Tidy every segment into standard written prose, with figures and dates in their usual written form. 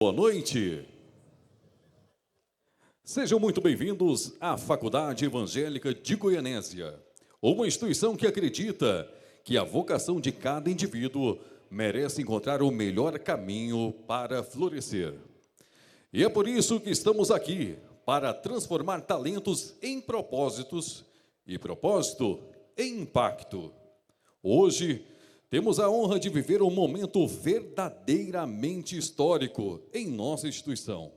Boa noite. Sejam muito bem-vindos à Faculdade Evangélica de Goianésia, uma instituição que acredita que a vocação de cada indivíduo merece encontrar o melhor caminho para florescer. E é por isso que estamos aqui, para transformar talentos em propósitos e propósito em impacto. Hoje, temos a honra de viver um momento verdadeiramente histórico em nossa instituição.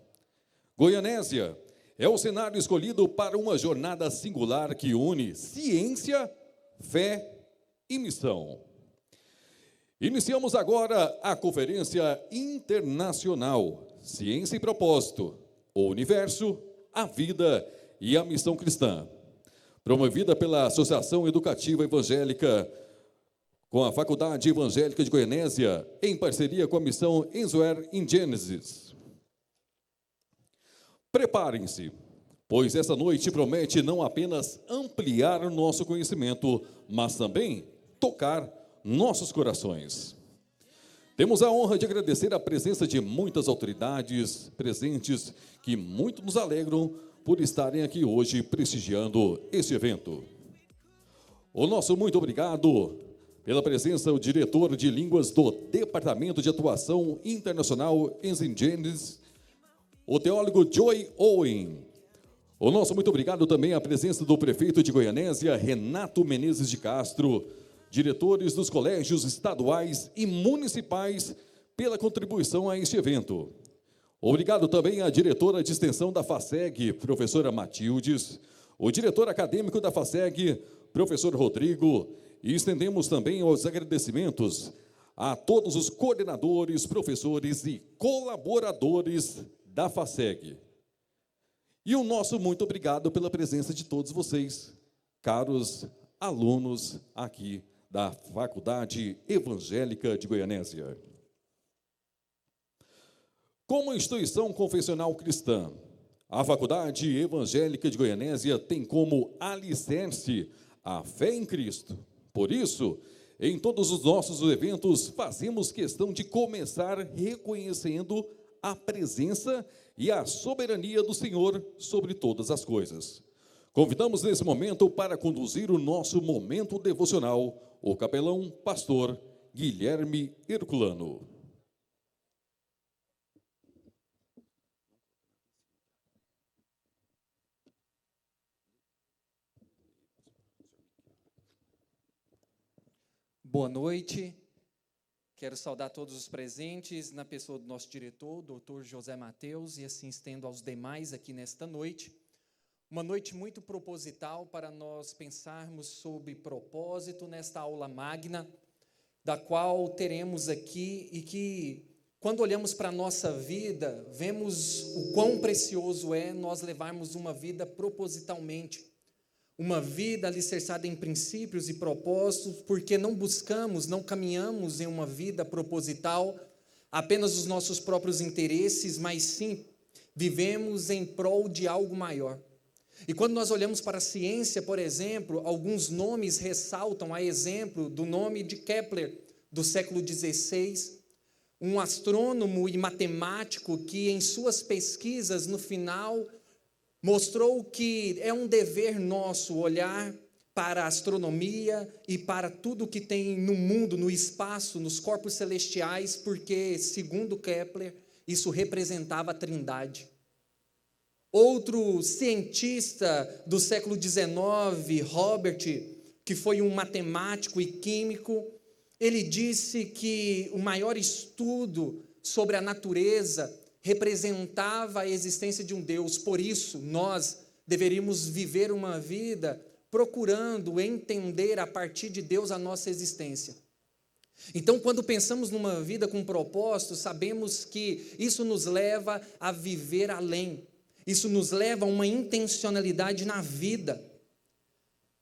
Goianésia é o cenário escolhido para uma jornada singular que une ciência, fé e missão. Iniciamos agora a Conferência Internacional Ciência e Propósito, o Universo, a Vida e a Missão Cristã, promovida pela Associação Educativa Evangélica com a Faculdade Evangélica de Goianésia, em parceria com a Missão Answer in Genesis. Preparem-se, pois essa noite promete não apenas ampliar o nosso conhecimento, mas também tocar nossos corações. Temos a honra de agradecer a presença de muitas autoridades presentes que muito nos alegram por estarem aqui hoje prestigiando este evento. O nosso muito obrigado pela presença do diretor de línguas do Departamento de Atuação Internacional em Genesis, o teólogo Joy Owen. O nosso muito obrigado também à presença do prefeito de Goianésia, Renato Menezes de Castro, diretores dos colégios estaduais e municipais pela contribuição a este evento. Obrigado também à diretora de extensão da FASEG, professora Matildes, o diretor acadêmico da FASEG, professor Rodrigo, e estendemos também os agradecimentos a todos os coordenadores, professores e colaboradores da FASEG. E o nosso muito obrigado pela presença de todos vocês, caros alunos aqui da Faculdade Evangélica de Goianésia. Como instituição confessional cristã, a Faculdade Evangélica de Goianésia tem como alicerce a fé em Cristo. Por isso, em todos os nossos eventos, fazemos questão de começar reconhecendo a presença e a soberania do Senhor sobre todas as coisas. Convidamos nesse momento para conduzir o nosso momento devocional, o capelão pastor Guilherme Herculano. Boa noite, quero saudar todos os presentes, na pessoa do nosso diretor, doutor José Mateus, e assim estendo aos demais aqui nesta noite. Uma noite muito proposital para nós pensarmos sobre propósito nesta aula magna, da qual teremos aqui e que, quando olhamos para a nossa vida, vemos o quão precioso é nós levarmos uma vida propositalmente. Uma vida alicerçada em princípios e propósitos, porque não buscamos, não caminhamos em uma vida proposital, apenas os nossos próprios interesses, mas sim, vivemos em prol de algo maior. E quando nós olhamos para a ciência, por exemplo, alguns nomes ressaltam a exemplo do nome de Kepler, do século XVI, um astrônomo e matemático que em suas pesquisas, no final, mostrou que é um dever nosso olhar para a astronomia e para tudo que tem no mundo, no espaço, nos corpos celestiais, porque, segundo Kepler, isso representava a Trindade. Outro cientista do século XIX, Robert, que foi um matemático e químico, ele disse que o maior estudo sobre a natureza representava a existência de um Deus. Por isso, nós deveríamos viver uma vida procurando entender a partir de Deus a nossa existência. Então, quando pensamos numa vida com propósito, sabemos que isso nos leva a viver além. Isso nos leva a uma intencionalidade na vida.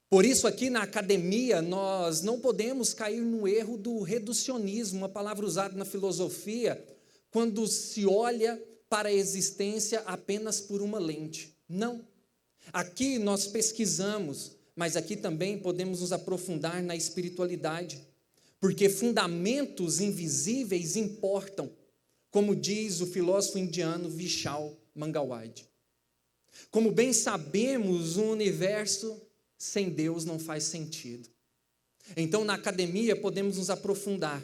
Por isso, aqui na academia, nós não podemos cair no erro do reducionismo, uma palavra usada na filosofia, quando se olha para a existência apenas por uma lente. Não. Aqui nós pesquisamos, mas aqui também podemos nos aprofundar na espiritualidade, porque fundamentos invisíveis importam, como diz o filósofo indiano Vishal Mangalwadi. Como bem sabemos, o universo sem Deus não faz sentido. Então, na academia, podemos nos aprofundar,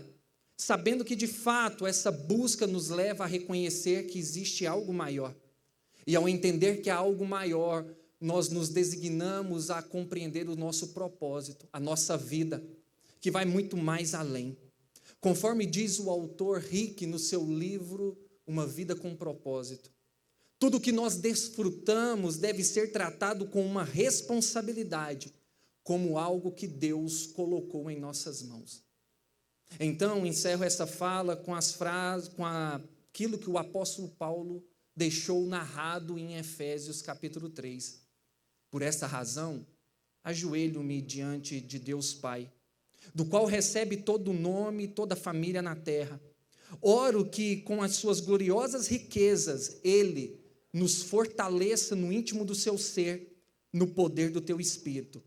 sabendo que, de fato, essa busca nos leva a reconhecer que existe algo maior. E, ao entender que há algo maior, nós nos designamos a compreender o nosso propósito, a nossa vida, que vai muito mais além. Conforme diz o autor Rick no seu livro Uma Vida com Propósito, tudo que nós desfrutamos deve ser tratado com uma responsabilidade, como algo que Deus colocou em nossas mãos. Então, encerro essa fala com as frases, com aquilo que o apóstolo Paulo deixou narrado em Efésios capítulo 3. Por esta razão, ajoelho-me diante de Deus Pai, do qual recebe todo o nome e toda a família na terra. Oro que, com as suas gloriosas riquezas, Ele nos fortaleça no íntimo do seu ser, no poder do teu Espírito,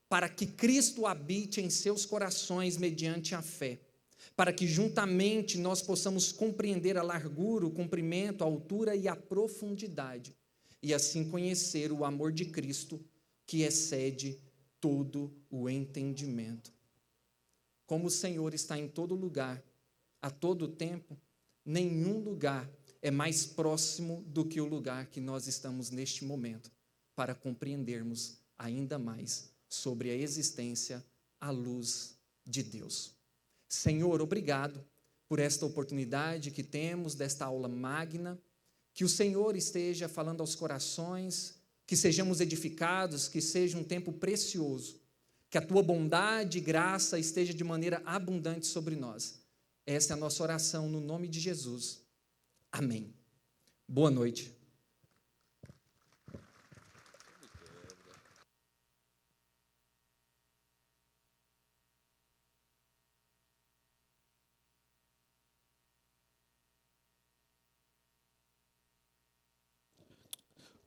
para que Cristo habite em seus corações mediante a fé, para que juntamente nós possamos compreender a largura, o comprimento, a altura e a profundidade, e assim conhecer o amor de Cristo, que excede todo o entendimento. Como o Senhor está em todo lugar, a todo tempo, nenhum lugar é mais próximo do que o lugar que nós estamos neste momento, para compreendermos ainda mais sobre a existência à luz de Deus. Senhor, obrigado por esta oportunidade que temos desta aula magna, que o Senhor esteja falando aos corações, que sejamos edificados, que seja um tempo precioso, que a tua bondade e graça esteja de maneira abundante sobre nós. Essa é a nossa oração no nome de Jesus. Amém. Boa noite.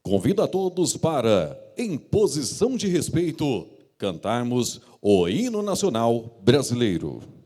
Convido a todos para, em posição de respeito, cantarmos o hino nacional brasileiro.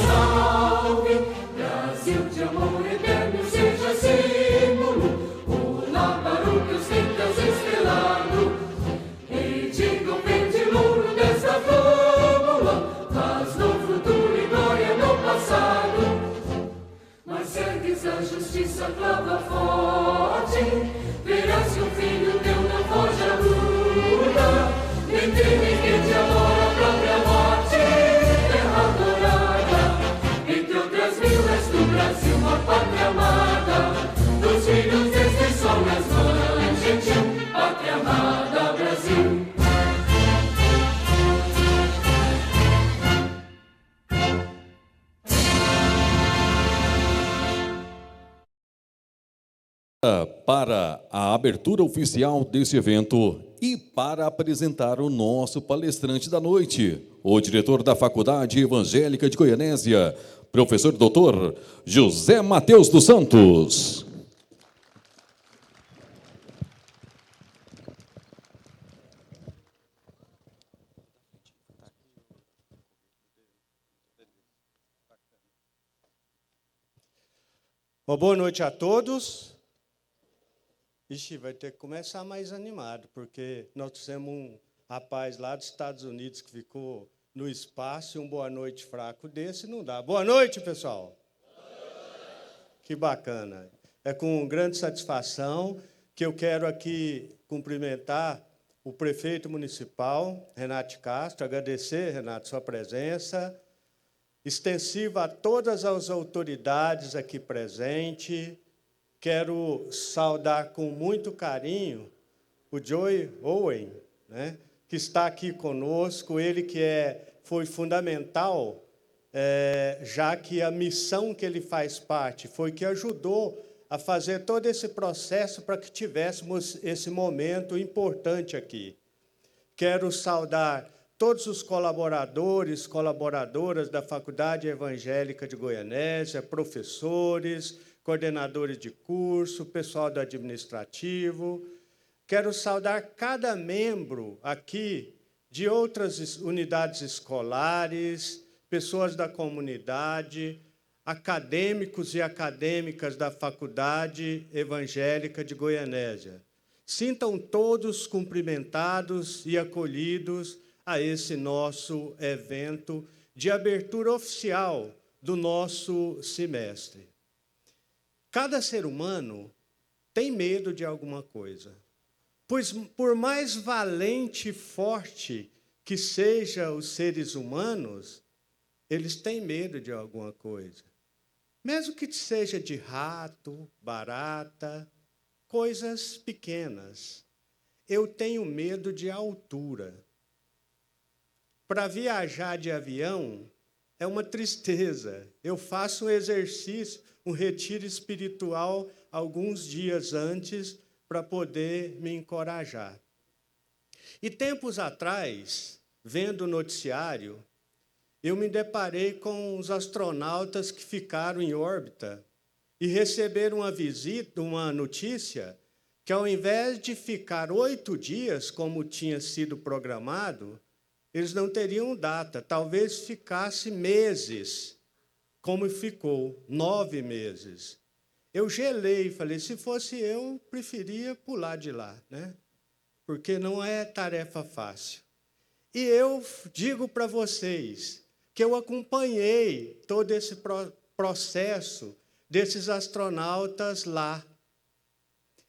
Salve, Brasil de amor eterno, seja símbolo, olá para o que ostenta estrelado, e diga o verde louro desta fórmula, paz no futuro e glória no passado. Mas ergues a justiça, clava forte, verás que o filho teu não foge à luta, nem teme que te adora a própria morte, terra adorada. Entre outras mil és do Brasil, uma pátria amada, dos filhos deste sol nas mães, gentil, pátria amada, Brasil. Para a abertura oficial desse evento e para apresentar o nosso palestrante da noite, o diretor da Faculdade Evangélica de Goianésia, professor doutor José Mateus dos Santos. Boa noite a todos. Ixi, vai ter que começar mais animado, porque nós tivemos um rapaz lá dos Estados Unidos que ficou no espaço e um boa noite fraco desse não dá. Boa noite, pessoal. Que bacana. É com grande satisfação que eu quero aqui cumprimentar o prefeito municipal, Renato Castro, agradecer, Renato, sua presença, extensiva a todas as autoridades aqui presentes. Quero saudar com muito carinho o Joey Owen, né, que está aqui conosco, ele que foi fundamental, já que a missão que ele faz parte foi que ajudou a fazer todo esse processo para que tivéssemos esse momento importante aqui. Quero saudar todos os colaboradores, colaboradoras da Faculdade Evangélica de Goianésia, professores, coordenadores de curso, pessoal do administrativo. Quero saudar cada membro aqui de outras unidades escolares, pessoas da comunidade, acadêmicos e acadêmicas da Faculdade Evangélica de Goianésia. Sintam todos cumprimentados e acolhidos a esse nosso evento de abertura oficial do nosso semestre. Cada ser humano tem medo de alguma coisa, pois por mais valente e forte que sejam os seres humanos, eles têm medo de alguma coisa. Mesmo que seja de rato, barata, coisas pequenas. Eu tenho medo de altura. Para viajar de avião é uma tristeza. Eu faço um exercício, um retiro espiritual alguns dias antes para poder me encorajar. E tempos atrás, vendo o noticiário, eu me deparei com os astronautas que ficaram em órbita e receberam uma notícia que, ao invés de ficar 8 dias, como tinha sido programado, eles não teriam data, talvez ficasse meses, como ficou, 9 meses. Eu gelei e falei, se fosse eu, preferia pular de lá, né? Porque não é tarefa fácil. E eu digo para vocês que eu acompanhei todo esse processo desses astronautas lá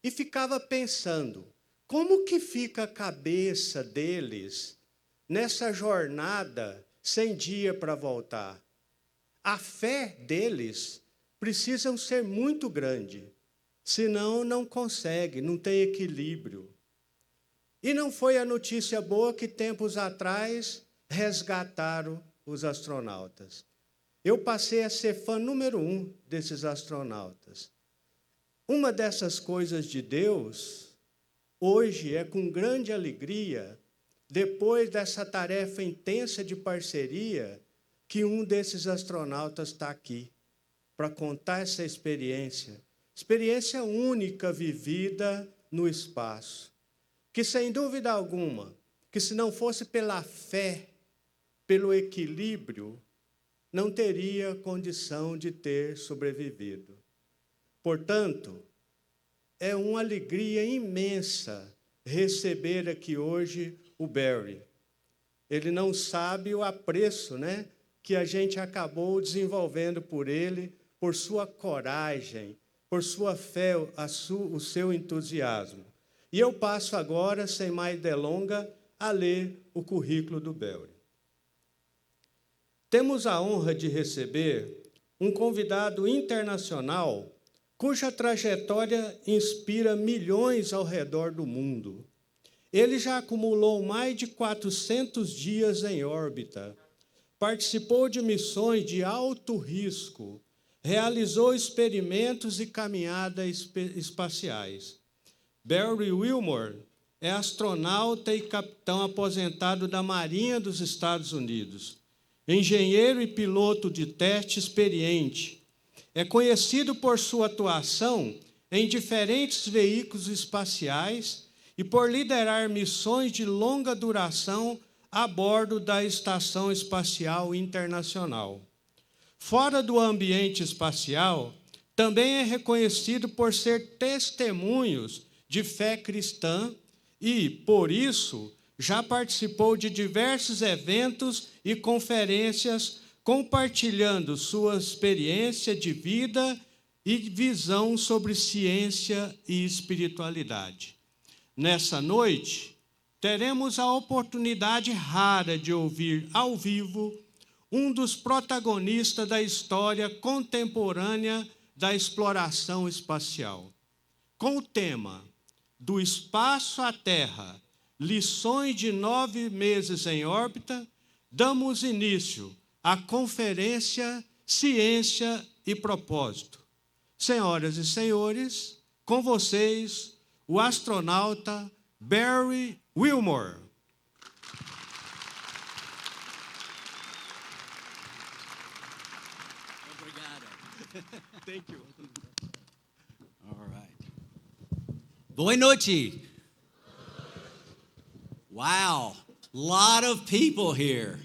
e ficava pensando, como que fica a cabeça deles nessa jornada sem dia para voltar? A fé deles precisa ser muito grande, senão não consegue, não tem equilíbrio. E não foi a notícia boa que tempos atrás resgataram os astronautas. Eu passei a ser fã número 1 desses astronautas. Uma dessas coisas de Deus, hoje é com grande alegria, depois dessa tarefa intensa de parceria, que um desses astronautas está aqui, para contar essa experiência única vivida no espaço, que, sem dúvida alguma, que se não fosse pela fé, pelo equilíbrio, não teria condição de ter sobrevivido. Portanto, é uma alegria imensa receber aqui hoje o Barry. Ele não sabe o apreço, né, que a gente acabou desenvolvendo por ele, por sua coragem, por sua fé, o seu entusiasmo. E eu passo agora, sem mais delonga, a ler o currículo do Barry. Temos a honra de receber um convidado internacional cuja trajetória inspira milhões ao redor do mundo. Ele já acumulou mais de 400 dias em órbita, participou de missões de alto risco, realizou experimentos e caminhadas espaciais. Barry Wilmore é astronauta e capitão aposentado da Marinha dos Estados Unidos, engenheiro e piloto de teste experiente. É conhecido por sua atuação em diferentes veículos espaciais e por liderar missões de longa duração a bordo da Estação Espacial Internacional. Fora do ambiente espacial, também é reconhecido por ser testemunhos de fé cristã e, por isso, já participou de diversos eventos e conferências compartilhando sua experiência de vida e visão sobre ciência e espiritualidade. Nessa noite, teremos a oportunidade rara de ouvir ao vivo um dos protagonistas da história contemporânea da exploração espacial. Com o tema Do Espaço à Terra, lições de 9 meses em órbita, damos início à conferência Ciência e Propósito. Senhoras e senhores, com vocês, o astronauta Barry Wilmore. Obrigado. Thank you. All right. Boa noite. Wow, lot of people here.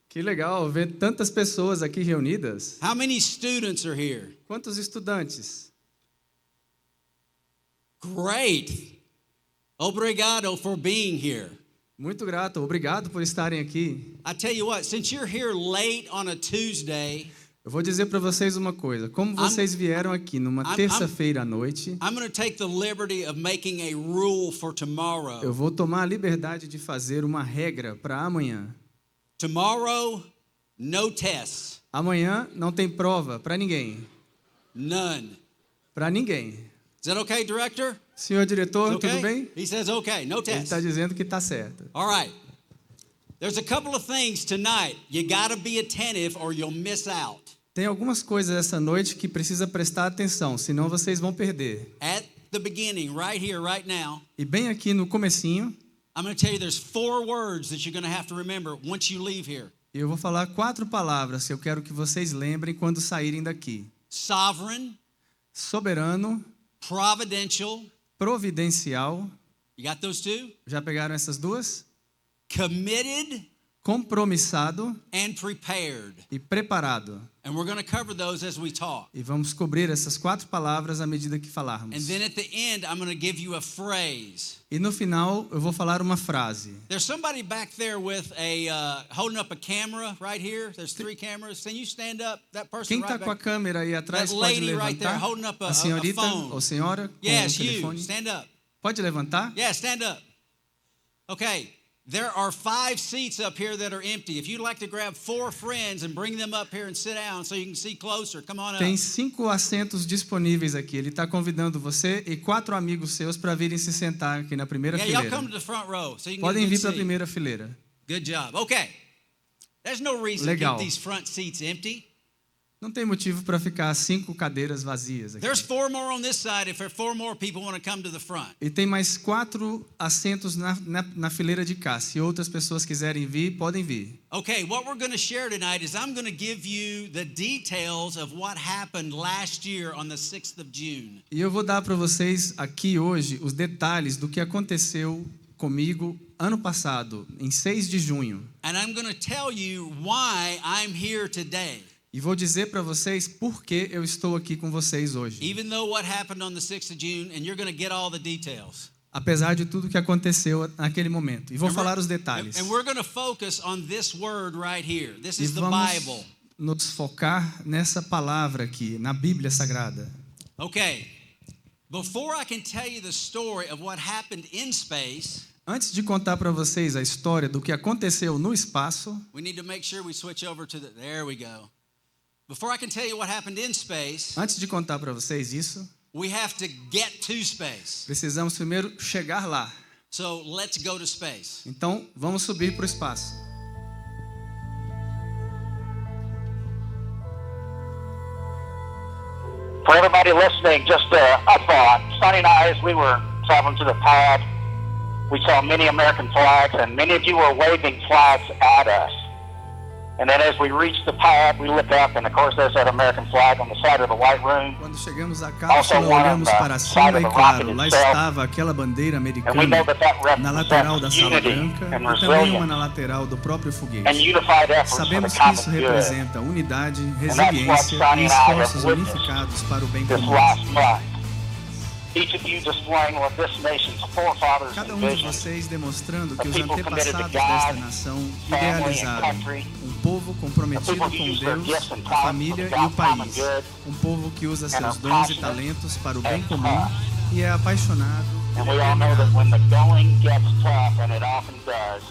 Que legal ver tantas pessoas aqui reunidas. How many students are here? Quantos estudantes? Great. Obrigado for being here. Muito grato, obrigado por estarem aqui. I tell you what, since you're here late on a Tuesday, Eu vou dizer para vocês uma coisa. Como vocês vieram aqui numa terça-feira à noite, I'm going to take the liberty of making a rule for tomorrow. eu vou tomar a liberdade de fazer uma regra para amanhã. Tomorrow, no tests. Amanhã não tem prova para ninguém. None. Para ninguém. Is that okay, director? Senhor diretor, Okay? tudo bem? He says okay, no Ele tests. está dizendo que está certo. All right. There's a couple of things tonight. You got to be attentive or you'll miss out. Tem algumas coisas essa noite que precisa prestar atenção, senão vocês vão perder. At the beginning, right here, right now, E bem aqui no comecinho, I'm going to tell you there's 4 words that you're going to have to remember once you leave here. eu vou falar 4 palavras que eu quero que vocês lembrem quando saírem daqui. Sovereign, Soberano, providential. providencial. You got those 2? Já pegaram essas duas? Committed Compromissado and prepared. e preparado. And we're going to cover those as we talk. E vamos cobrir essas 4 palavras à medida que falarmos. And then at the end, I'm going to give you a phrase. E no final, eu vou falar uma frase. There's somebody back there with a holding up a camera right here. There's 3 cameras. Can you stand up? That person Quem right está com a back. câmera aí atrás That pode lady right there levantar. holding up A senhorita a phone. ou senhora com Yes, o you. telefone. Stand up. Pode levantar? Yeah, stand up. Okay. There are 5 seats up here that are empty. If you'd like to grab 4 friends and bring them up here and sit down so you can see closer, come on up. Tem 5 assentos disponíveis aqui. Ele está convidando você e 4 amigos seus para virem se sentar aqui na primeira Yeah, y'all fileira. come to the front row so you can Podem get a vir good para a seat. primeira fileira. Good job. Okay. There's no reason to Legal. keep these front seats empty. Não tem motivo para ficar 5 cadeiras vazias aqui. There's 4 more on this side if there 4 more people want to come to the front. E tem mais 4 assentos na fileira de cá. Se outras pessoas quiserem vir, podem vir. Okay, what we're going to share tonight is I'm going to give you the details of what happened last year on the 6th of June. E eu vou dar para vocês aqui hoje os detalhes do que aconteceu comigo ano passado, em 6 de junho. And I'm going to tell you why I'm here today. E vou dizer para vocês por que eu estou aqui com vocês hoje. Even though what happened on the 6th of June, and you're going to get all the details. Apesar de tudo que aconteceu naquele momento. E vou And falar we're- os detalhes. And we're going to focus on this word right here. This E is the vamos Bible. nos focar nessa palavra aqui, na Bíblia Sagrada. Okay. Before I can tell you the story of what happened in space, Antes de contar para vocês a história do que aconteceu no espaço, we need to make sure we switch over to the. There we go. Before I can tell you what happened in space, antes de contar para vocês isso, we have to get to space. precisamos primeiro chegar lá. So let's go to space. Então, vamos subir para o espaço. For everybody listening, just a thought. Sonny and I, as we were traveling to the pad, we saw many American flags, and many of you were waving flags at us. And then as we reached the pad, we look up, and of course there's that American flag on the side of the white room. Quando chegamos à cápsula, olhamos para cima e, claro, lá estava aquela bandeira And we americana know that that na lateral da represents sala unity branca and e também uma resilience na lateral do próprio and foguete. unified efforts for the Sabemos que common isso good. representa unidade, that's what resiliência Sonny e and I have esforços witnessed unificados para o bem This comum. last month, each of you displaying what this nation's forefathers Cada de envisioned. vocês demonstrando que os people committed to antepassados desta God, nação family, and idealizaram country. um povo comprometido people com who use their Deus, gifts and a talents família for e o God's common país. good, Um povo que usa and seus are dons e passionate talentos para o bem and comum tough. e é apaixonado. And we all know that when the going gets tough, and it often does,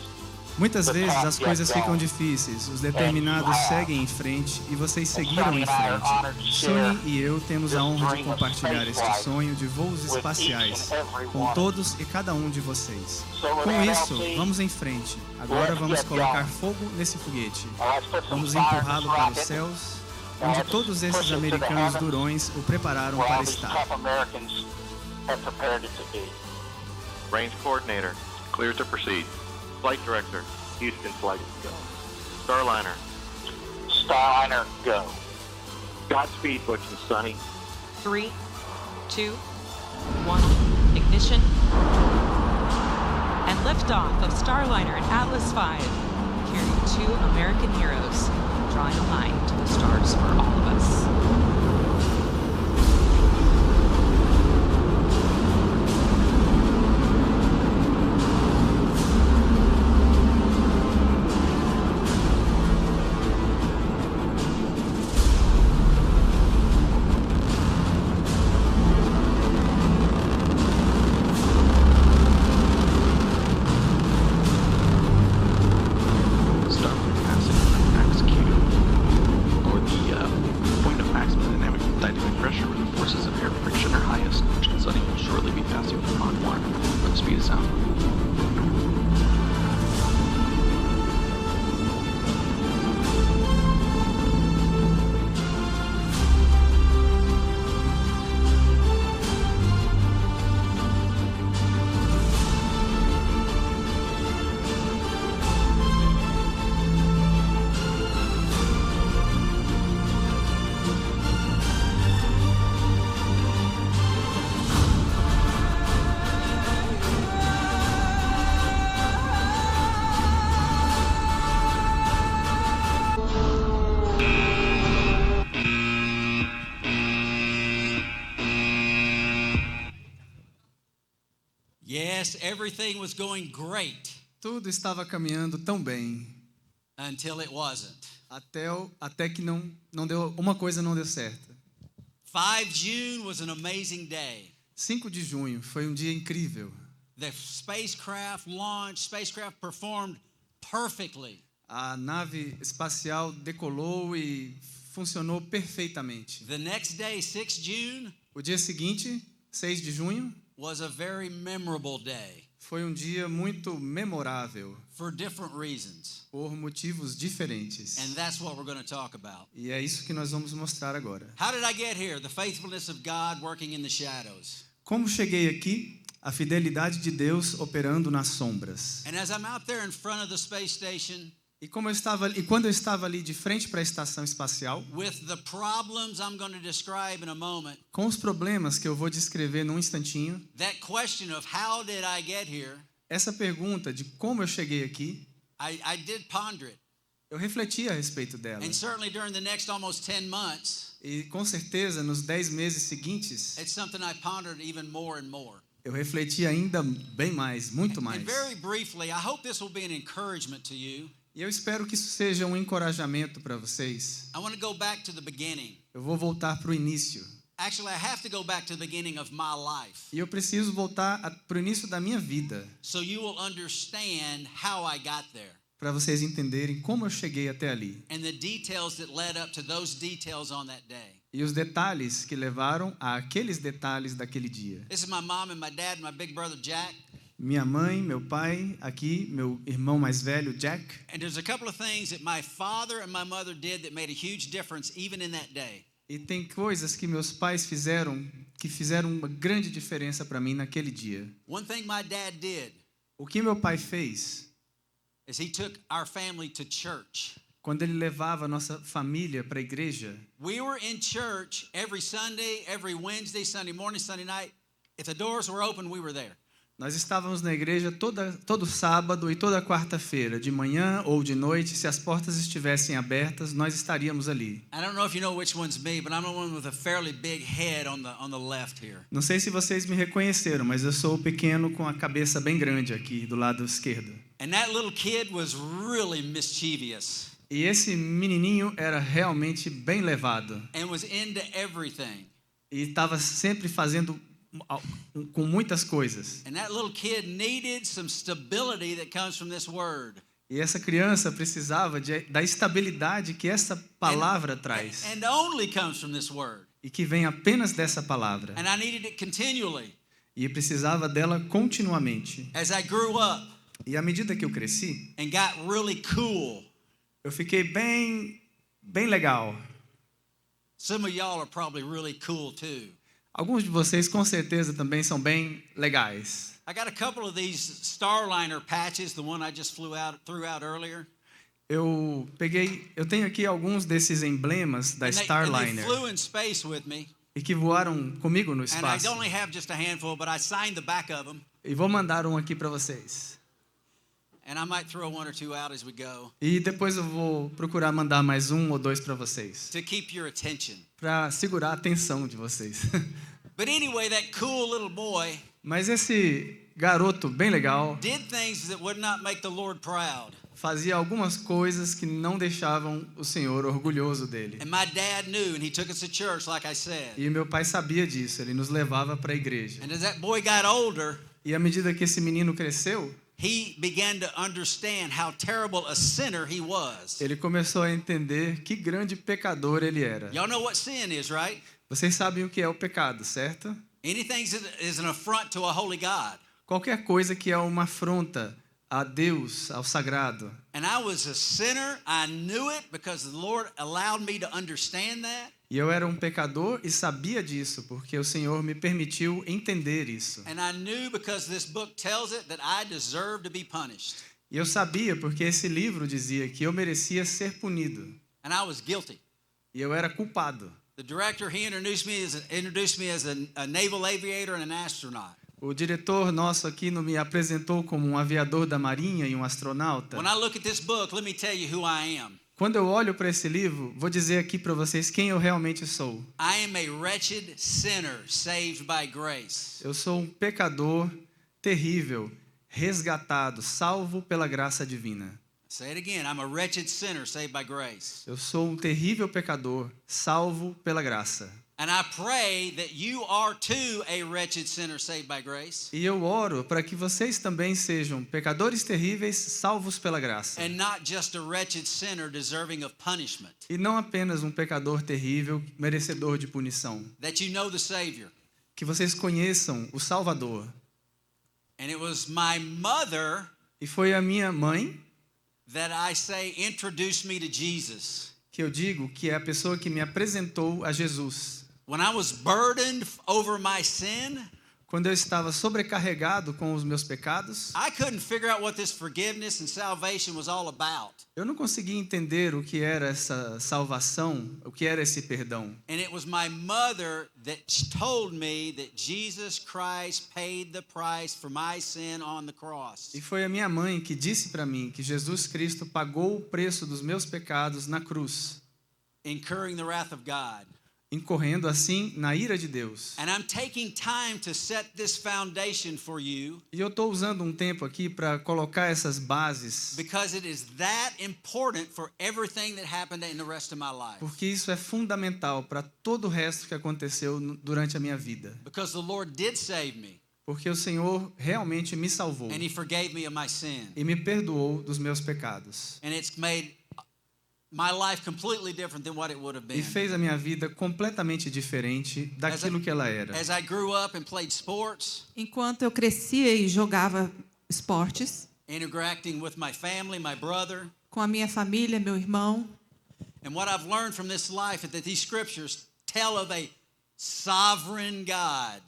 Muitas vezes as coisas ficam difíceis, os determinados seguem em frente e vocês seguiram em frente. Sonny e eu temos a honra de compartilhar este sonho de voos espaciais com todos e cada um de vocês. Com isso, vamos em frente. Agora vamos colocar fogo nesse foguete. Vamos empurrá-lo para os céus, onde todos esses americanos durões o prepararam para all these estar. tough Americans have prepared it to be. Range coordinator, clear to proceed. Flight director, Houston flight go. Starliner, Starliner, go. Godspeed, Butch and Sonny. 3, 2, 1, ignition. And liftoff of Starliner and Atlas V, carrying 2 American heroes, drawing a line to the stars for all of us. Starfleet passing max Q, or the point of maximum dynamic pressure where the forces of air friction are highest, which Sonny will shortly be passing from Mach 1 for the speed of sound. Yes, everything was going great Tudo estava caminhando tão bem, until it wasn't. até que não deu, uma coisa não deu certo. 5 June was an amazing day. 5 de junho foi um dia incrível. The spacecraft launched, spacecraft performed perfectly. A nave espacial decolou e funcionou perfeitamente. The next day, 6 June, O dia seguinte, 6 de junho, was a very memorable day foi um dia muito memorável for different reasons. por motivos diferentes. And that's what we're going to talk about. E é isso que nós vamos mostrar agora. How did I get here? The faithfulness of God working in the shadows. Como cheguei aqui? A fidelidade de Deus operando nas sombras. And as I'm out there in front of the space station, E quando eu estava ali de frente para a estação espacial, with the problems I'm going to describe in a moment, com os problemas que eu vou descrever num instantinho, that question of how did I get here Essa pergunta de como eu cheguei aqui, I did ponder it. eu refleti a respeito dela. And certainly during the next almost 10 months, E com certeza, nos 10 meses seguintes, it's something I pondered even more and more. eu refleti ainda bem mais, muito mais. And very briefly, I hope this will be an encouragement to you. E eu espero que isso seja um encorajamento para vocês. I want to go back to the beginning. Eu vou voltar para o início. Actually, I have to go back to the beginning of my life E eu preciso voltar para o início da minha vida, so you will understand how I got there para vocês entenderem como eu cheguei até ali. and the details that led up to those details on that day. E os detalhes que levaram a aqueles detalhes daquele dia. This is my mom and my dad and my big brother Jack. Minha mãe, meu pai, aqui, meu irmão mais velho, Jack. And there's a couple of things that my father and my mother did that made a huge difference even in that day. E tem coisas que meus pais fizeram que fizeram uma grande diferença para mim naquele dia. One thing my dad did O que meu pai fez, is he took our family to church. quando ele levava a nossa família para a igreja, We were in church every Sunday, every Wednesday, Sunday morning, Sunday night. If the doors were open, we were there. nós estávamos na igreja todo sábado e toda quarta-feira, de manhã ou de noite. Se as portas estivessem abertas, nós estaríamos ali. I don't know if you know which one's me, but I'm the one with a fairly big head on the left here. Não sei se vocês me reconheceram, mas eu sou o pequeno com a cabeça bem grande aqui do lado esquerdo. And that little kid was really mischievous E esse menininho era realmente bem levado and was into everything. e estava sempre fazendo com muitas coisas. And that little kid needed some stability that comes from this word. E essa criança precisava da estabilidade que essa palavra traz And only comes from this word. e que vem apenas dessa palavra. And I needed it continually. E precisava dela continuamente. As I grew up E à medida que eu cresci, and got really cool, eu fiquei bem legal. some of y'all are probably really cool too. Alguns de vocês com certeza também são bem legais. I got a couple of these Starliner patches, the one I just threw out earlier. Eu tenho aqui alguns desses emblemas da And they Starliner flew in space with me. e que voaram comigo no And I espaço. only have just a handful, but I signed the back of them. E vou mandar um aqui para vocês. And I might throw one or two out as we go E depois eu vou procurar mandar mais um ou dois para vocês, to keep your attention. para segurar a atenção de vocês. But anyway, that cool little boy Mas esse garoto bem legal did things that would not make the Lord proud. fazia algumas coisas que não deixavam o Senhor orgulhoso dele. And my dad knew, and he took us to church, like I said. E meu pai sabia disso, ele nos levava para a igreja. And as that boy got older, E à medida que esse menino cresceu, he began to understand how terrible a sinner he was. ele começou a entender que grande pecador ele era. Y'all know what sin is, right? Vocês sabem o que é o pecado, certo? Anything that is an affront to a holy God. Qualquer coisa que é uma afronta a Deus, ao sagrado. And I was a sinner. I knew it because the Lord allowed me to understand that. E eu era um pecador e sabia disso, porque o Senhor me permitiu entender isso. And I knew because this book tells it that I deserve to be punished. E eu sabia porque esse livro dizia que eu merecia ser punido. And I was guilty. E eu era culpado. The director, he introduced me as a naval aviator and an astronaut. O diretor nosso aqui me apresentou como um aviador da Marinha e um astronauta. When I look at this book, let me tell you who I am. Quando eu olho para esse livro, vou dizer aqui para vocês quem eu realmente sou. I am a wretched sinner saved by grace. Eu sou um pecador terrível, resgatado, salvo pela graça divina. Say it again. I'm a wretched sinner saved by grace. Eu sou um terrível pecador, salvo pela graça. And I pray that you are too a wretched sinner saved by grace. E eu oro para que vocês também sejam pecadores terríveis, salvos pela graça. And not just a wretched sinner deserving of punishment. E não apenas um pecador terrível, merecedor de punição. That you know the Savior. Que vocês conheçam o Salvador. And it was my mother E foi a minha mãe that I say introduced me to Jesus. que eu digo que é a pessoa que me apresentou a Jesus. When I was burdened over my sin, Quando eu estava sobrecarregado com os meus pecados, I couldn't figure out what this forgiveness and salvation was all about. eu não conseguia entender o que era essa salvação, o que era esse perdão. And it was my mother that told me that Jesus Christ paid the price for my sin on the cross. E foi a minha mãe que disse para mim que Jesus Cristo pagou o preço dos meus pecados na cruz, Incurring the wrath of God. incorrendo assim na ira de Deus. And I'm taking time to set this foundation for you E eu estou usando um tempo aqui para colocar essas bases, because it is that important for everything that happened in the rest of my life. porque isso é fundamental para todo o resto que aconteceu durante a minha vida. Because the Lord did save me Porque o Senhor realmente me salvou and He forgave me of my sin. e me perdoou dos meus pecados. And it's made my life completely different than what it would have E been. fez a minha vida completamente diferente daquilo que ela era. As I grew up and played sports, Enquanto eu crescia e jogava esportes interacting with my family, my brother, com a minha família, meu irmão, and what I've learned from this life is that these scriptures tell of a sovereign God.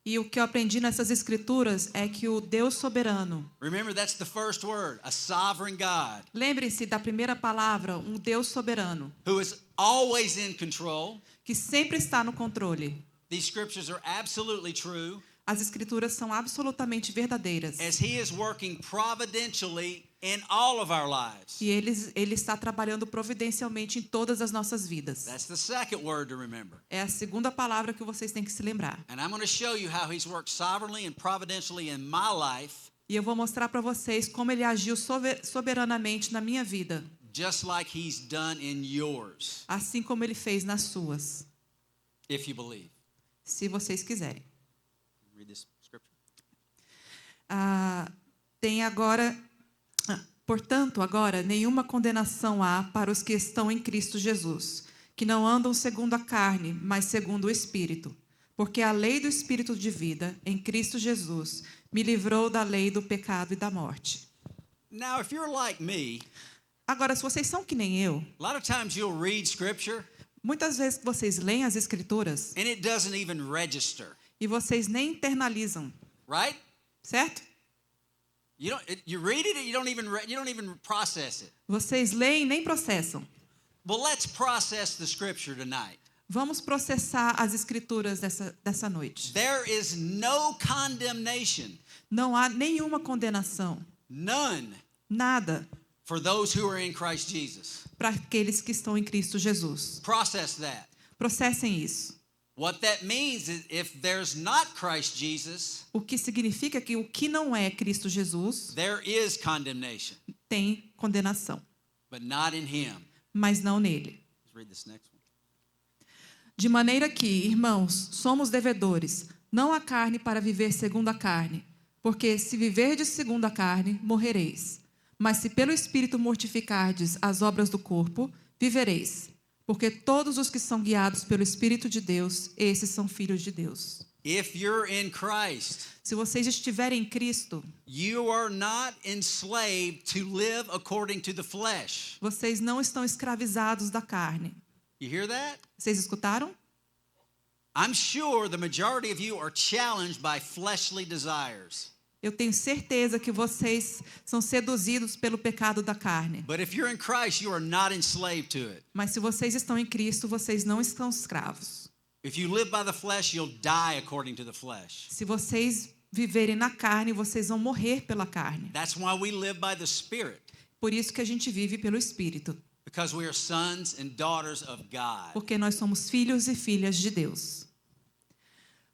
e o que eu aprendi nessas escrituras é que o Deus soberano, Remember, that's the first word, a sovereign God, lembre-se da primeira palavra, um Deus soberano, who is always in control. que sempre está no controle. These scriptures are absolutely true As escrituras são absolutamente verdadeiras. as He is working providentially in all of our lives. E ele está trabalhando providencialmente em todas as nossas vidas. That's the second word to remember. É a segunda palavra que vocês têm que se lembrar. And I'm going to show you how He's worked sovereignly and providentially in my life, E eu vou mostrar para vocês como ele agiu soberanamente na minha vida, just like He's done in yours, assim como ele fez nas suas, if you believe. se vocês quiserem. Read this scripture. Tem agora, portanto, agora nenhuma condenação há para os que estão em Cristo Jesus, que não andam segundo a carne, mas segundo o Espírito. Porque a lei do Espírito de vida, em Cristo Jesus, me livrou da lei do pecado e da morte. Now, if you're like me, Agora, se vocês são que nem eu, a lot of times you'll read scripture muitas vezes vocês leem as Escrituras and it doesn't even register, e vocês nem internalizam, right? certo? You read it, you don't even process it. Vocês leem e nem processam. Well, let's process the scripture tonight. Vamos processar as Escrituras dessa noite. There is no condemnation, Não há nenhuma condenação, none, nada, for those who are in Christ Jesus. para aqueles que estão em Cristo Jesus. Process that. Processem isso. What that means is if there's not Christ Jesus, O que significa que o que não é Cristo Jesus there is condemnation, tem condenação, but not in Him. mas não nele. Let's read this next one. De maneira que, irmãos, somos devedores, não à carne para viver segundo a carne, porque se viverdes segundo a carne, morrereis. Mas se pelo Espírito mortificardes as obras do corpo, vivereis. Porque todos os que são guiados pelo Espírito de Deus, esses são filhos de Deus. If you're in Christ, Se vocês estiverem em Cristo, you are not enslaved to live according to the flesh. vocês não estão escravizados da carne. You hear that? Vocês escutaram? I'm sure the majority of you are challenged by fleshly desires. Eu tenho certeza que vocês são seduzidos pelo pecado da carne. But if you're in Christ, you are not enslaved to it. Mas se vocês estão em Cristo, vocês não estão escravos. If you live by the flesh, you'll die according to the flesh. Se vocês viverem na carne, vocês vão morrer pela carne. That's why we live by the Spirit, Por isso que a gente vive pelo Espírito. because we are sons and daughters of God. Porque nós somos filhos e filhas de Deus.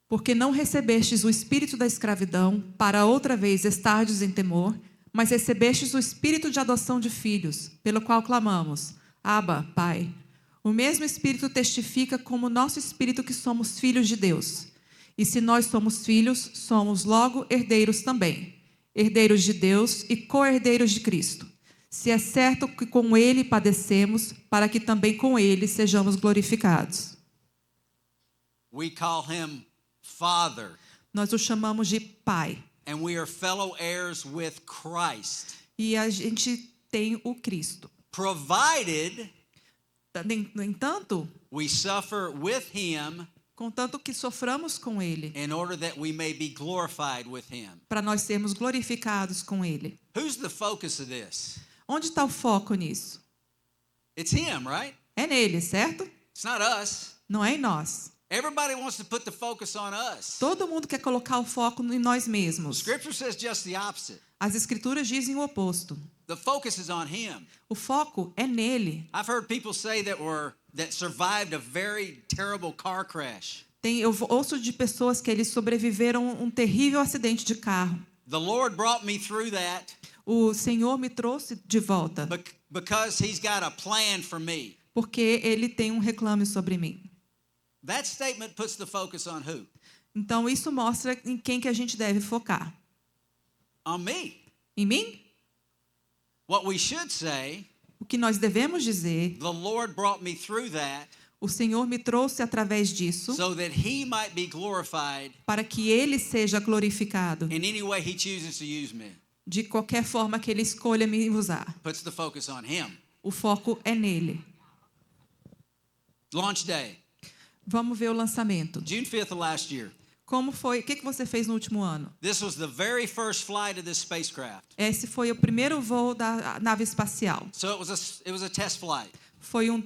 Porque não recebestes o espírito da escravidão, para outra vez estardes em temor, mas recebestes o espírito de adoção de filhos, pelo qual clamamos, Abba, Pai. O mesmo Espírito testifica como nosso espírito que somos filhos de Deus. E se nós somos filhos, somos logo herdeiros também, herdeiros de Deus e co-herdeiros de Cristo. Se é certo que com Ele padecemos, para que também com Ele sejamos glorificados. We call Him Father, Nós o chamamos de Pai. and we are fellow heirs with Christ, E a gente tem o Cristo. provided No entanto, we suffer with Him contanto que soframos com ele, in order that we may be glorified with him. para nós sermos glorificados com ele. Who's the focus of this? Onde está o foco nisso? It's him, right? É nele, certo? It's not us. Não é em nós. Everybody wants to put the focus on us. Todo mundo quer colocar o foco em nós mesmos. Scripture says just the opposite. As escrituras dizem o oposto. The focus is on him. O foco é nele. I've heard people say that survived a very terrible car crash. Eu ouço de pessoas que eles sobreviveram a um terrível acidente de carro. The Lord brought me through that. O Senhor me trouxe de volta. Because he's got a plan for me. Porque ele tem um reclame sobre mim. That statement puts the focus on who? Então isso mostra em quem que a gente deve focar. On me. Em mim? What we should say, o que nós devemos dizer, the Lord brought me through that, o Senhor me trouxe através disso, so that he might be glorified, para que ele seja glorificado, in any way he chooses to use me. De qualquer forma que ele escolha me usar. Puts the focus on him. O foco é nele. Launch day. Vamos ver o lançamento. June 5th of last year. Como foi? O que você fez no último ano? This was the very first flight of this spacecraft. Esse foi o primeiro voo da nave espacial. So it was a test flight. Foi um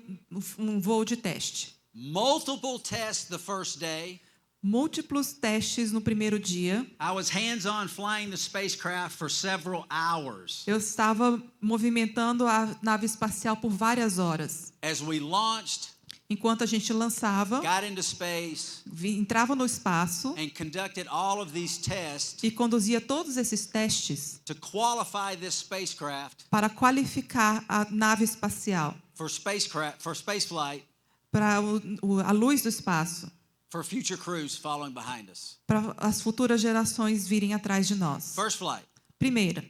voo de teste. Multiple tests the first day. Múltiplos testes no primeiro dia. I was hands-on flying the spacecraft for several hours. Eu estava movimentando a nave espacial por várias horas. As we launched, enquanto a gente lançava, got into space, entrava no espaço, and conducted all of these tests, e conduzia todos esses testes to qualify this spacecraft, para qualificar a nave espacial for spaceflight, para a luz do espaço, for future crews following behind us. Para as futuras gerações virem atrás de nós. First flight. Primeira.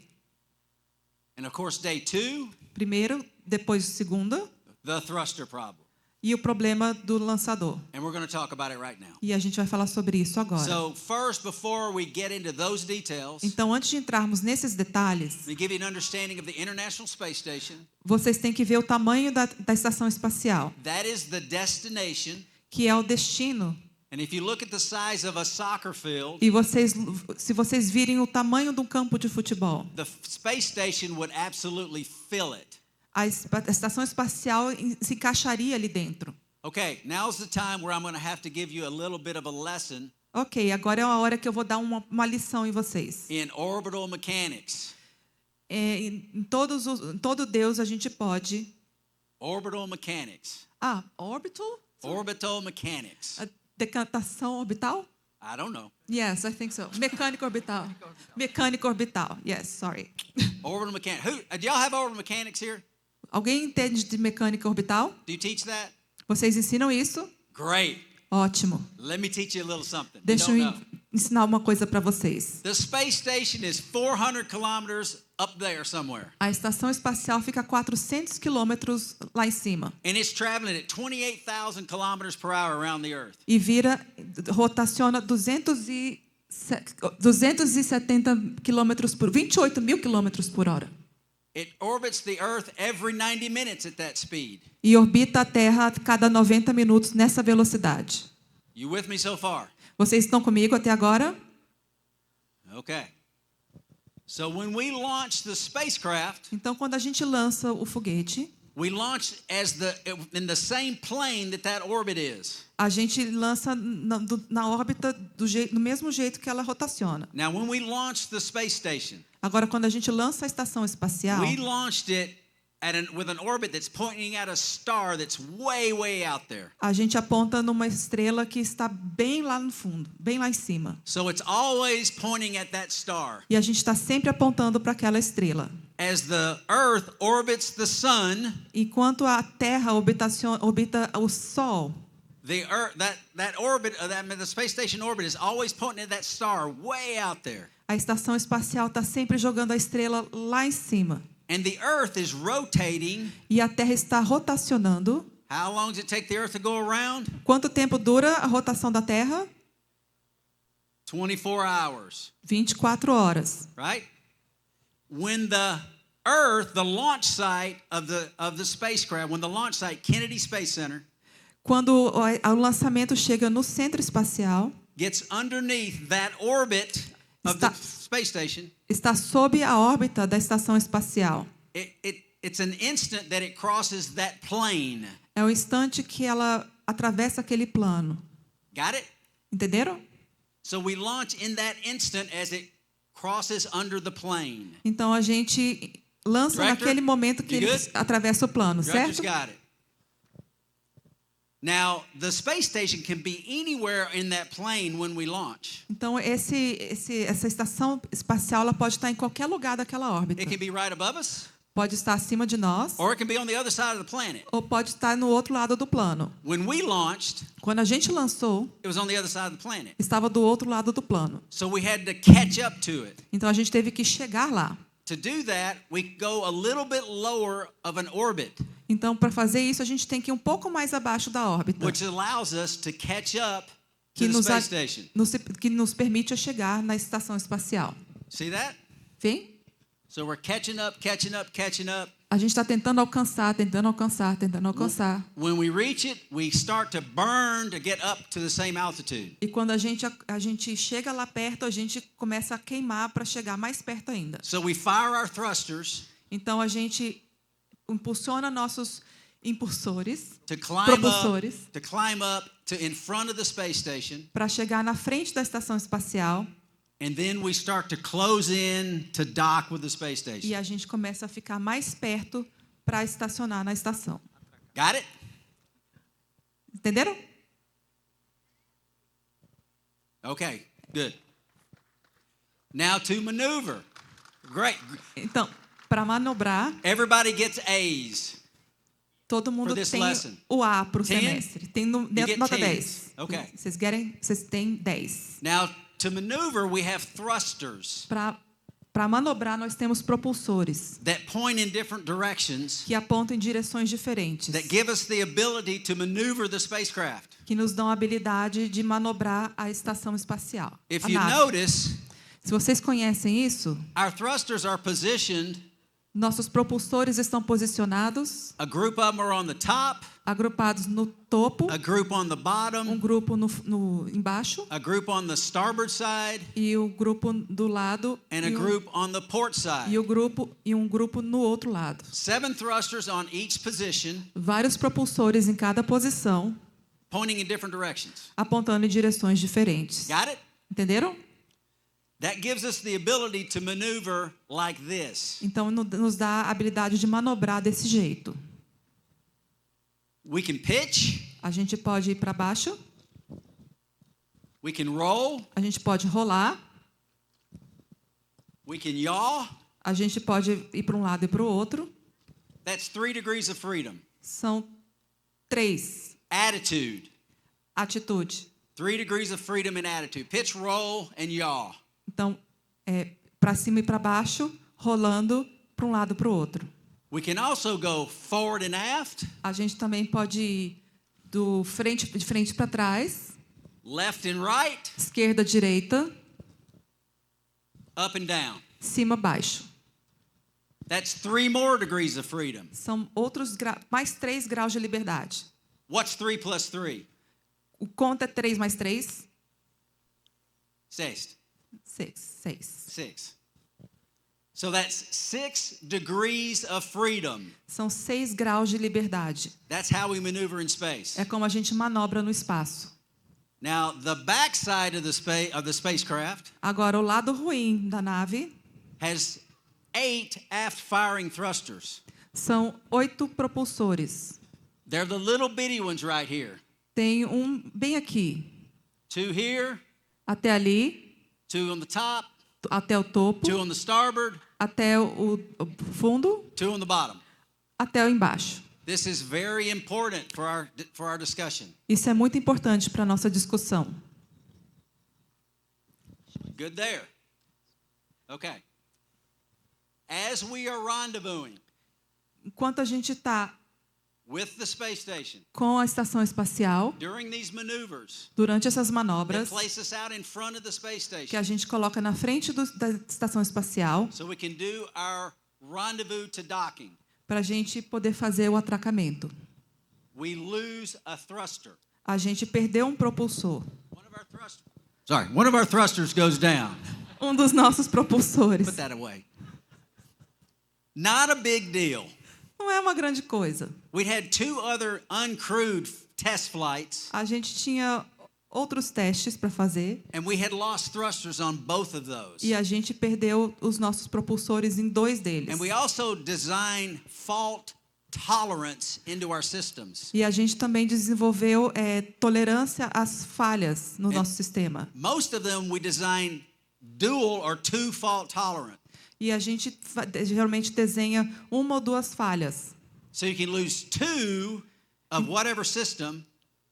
And of course, day 2. Primeiro, depois segunda. The thruster problem. E o problema do lançador. And we're going to talk about it right now. E a gente vai falar sobre isso agora. So first, before we get into those details, então, antes de entrarmos nesses detalhes, let me give you an understanding of the International Space Station. Vocês têm que ver o tamanho da estação espacial. That is the destination. Que é o destino. And if you look at the size of a soccer field, e se vocês virem o tamanho de um campo de futebol, the space station would absolutely fill it. A estação espacial se encaixaria ali dentro. Okay, now's the time where I'm going to have to give you a little bit of a lesson. Ok, agora é a hora que eu vou dar uma lição em vocês. In orbital mechanics. Em todo Deus a gente pode. Orbital mechanics. Orbital? Orbital mechanics. A decantação orbital? I don't know. Yes, I think so. Mecânica orbital. Mecânica orbital. Yes, sorry. Orbital mechanics. Do y'all have orbital mechanics here? Alguém entende de mecânica orbital? Do you teach that? Vocês ensinam isso? Great. Ótimo. Let me teach you a little something. Deixa eu ensinar uma coisa para vocês. The space station is 400 kilometers up there somewhere. A estação espacial fica a 400 quilômetros lá em cima. And it's traveling at 28,000 kilometers per hour around the Earth. E rotaciona 270 quilômetros por 28 mil quilômetros por hora. It orbits the Earth every 90 minutes at that speed. E orbita a Terra a cada 90 minutos nessa velocidade. You with me so far? Vocês estão comigo até agora? Okay. So when we launch the spacecraft, então quando a gente lança o foguete, we launch in the same plane that orbit is. A gente lança na órbita do mesmo jeito que ela rotaciona. Now when we launch the space station, agora quando a gente lança a estação espacial, we launched it with an orbit that's pointing at a star that's way out there. A gente aponta numa estrela que está bem lá no fundo, bem lá em cima. So it's always pointing at that star. E a gente está sempre apontando para aquela estrela. As the Earth orbits the sun, enquanto a Terra orbita o Sol, the Earth, that orbit, the space station orbit is always pointing at that star way out there. A estação espacial está sempre jogando a estrela lá em cima. And the Earth is rotating. E a Terra está rotacionando. How long does it take the Earth to go around? Quanto tempo dura a rotação da Terra? 24 hours. 24 horas. Right? When the Earth, the launch site of the spacecraft, when the launch site, Kennedy Space Center, Quando o lançamento chega no centro espacial, gets underneath that orbit of the Está- space station, está sob a órbita da estação espacial. it's an instant that it crosses that plane. É o instante que ela atravessa aquele plano. Got it? Entenderam? So we launch in that instant as it crosses under the plane. Então a gente lança Director, naquele momento que you ele good? atravessa o plano, Director's certo? got it. Now, the space station can be anywhere in that plane when we launch. Então essa estação espacial ela pode estar em qualquer lugar daquela órbita. It can be right above us, Pode estar acima de nós or it can be on the other side of the planet. ou pode estar no outro lado do plano. When we launched, Quando a gente lançou, it was on the other side of the planet. estava do outro lado do plano. So we had to catch up to it. Então a gente teve que chegar lá. To do that, we go a little bit lower of an orbit, Então para fazer isso a gente tem que ir um pouco mais abaixo da órbita, which allows us to catch up to que the nos, space station. que nos permite chegar na estação espacial. See that? Vem? So we're catching up, catching up, catching up. A gente está tentando alcançar, tentando alcançar, tentando alcançar. When we reach it, we start to burn to get up to the same altitude. E quando a gente chega lá perto, a gente começa a queimar para chegar mais perto ainda. So we fire our thrusters Então a gente impulsiona nossos impulsores, to climb propulsores, up to in front of the space station, para chegar na frente da estação espacial and then we start to close in to dock with the space e station. a gente começa a ficar mais perto para estacionar na estação. Got it? Entenderam? Okay, good. Now to maneuver. Great. Então, para manobrar, Everybody gets A's. todo mundo For this tem lesson. o A para o 10? semestre. Tem get nota 10. 10. Okay. Vocês têm 10. Now to maneuver, we have thrusters Para manobrar, nós temos propulsores that point in different directions que apontam em direções diferentes, that give us the ability to maneuver the spacecraft. que nos dão a habilidade de manobrar a estação espacial. If a you nave. notice, Se vocês conhecem isso, our thrusters are positioned, nossos propulsores estão posicionados, a group of them are on the top, agrupados no topo, a group on the bottom, grupo no embaixo a group on the starboard side, e o grupo do lado and a group on the port side. e um grupo no outro lado. 7 thrusters on each position, Vários propulsores em cada posição, pointing in different directions. apontando em direções diferentes. Got it? Entenderam? That gives us the ability to maneuver like this. Então nos dá a habilidade de manobrar desse jeito. We can pitch, A gente pode ir para baixo, we can roll, a gente pode rolar, we can yaw. a gente pode ir para um lado e para o outro. That's 3 degrees of freedom. São 3. Attitude. Atitude. 3 degrees of freedom in attitude. Pitch, roll, and yaw. Então, para cima e para baixo, rolando para um lado e para o outro. We can also go forward and aft, A gente também pode ir de frente para trás, left and right, esquerda, direita, up and down. cima, baixo. That's 3 more degrees of freedom. São mais 3 graus de liberdade. What's 3 plus 3? O conto é 3 mais 3? 6. 6. 6. So that's 6 degrees of freedom. São 6 graus de liberdade. That's how we maneuver in space. É como a gente manobra no espaço. Now, the backside of the spacecraft Agora, o lado ruim da nave has 8 aft firing thrusters. são 8 propulsores. They're the little bitty ones right here. Tem um bem aqui, 2 here, até ali, 2 on the top, até o topo, 2 on the starboard, até o fundo, 2 on the bottom. até o embaixo. This is very important for our discussion. Isso é muito importante para a nossa discussão. Good there. Okay. As we are rendezvousing Enquanto a gente está with the space station, com a estação espacial, during these maneuvers durante essas that manobras, place us out in front of the space que a station, gente coloca na frente da estação espacial, so we can do our rendezvous to docking. para a gente poder fazer o atracamento. we lose a thruster. A gente perdeu um propulsor. One of our thrusters goes down. Um dos nossos propulsores. Put that away. Not a big deal. Não é uma grande coisa. We had 2 other uncrewed test flights. A gente tinha outros testes para fazer. And we had lost thrusters on both of those. E a gente perdeu os nossos propulsores em 2 deles. And we also designed fault tolerance into our systems. E a gente também desenvolveu tolerância às falhas no nosso sistema. Most of them we designed dual or 2 fault tolerant. E a gente geralmente desenha 1 ou 2 falhas. So you can lose 2 of whatever system.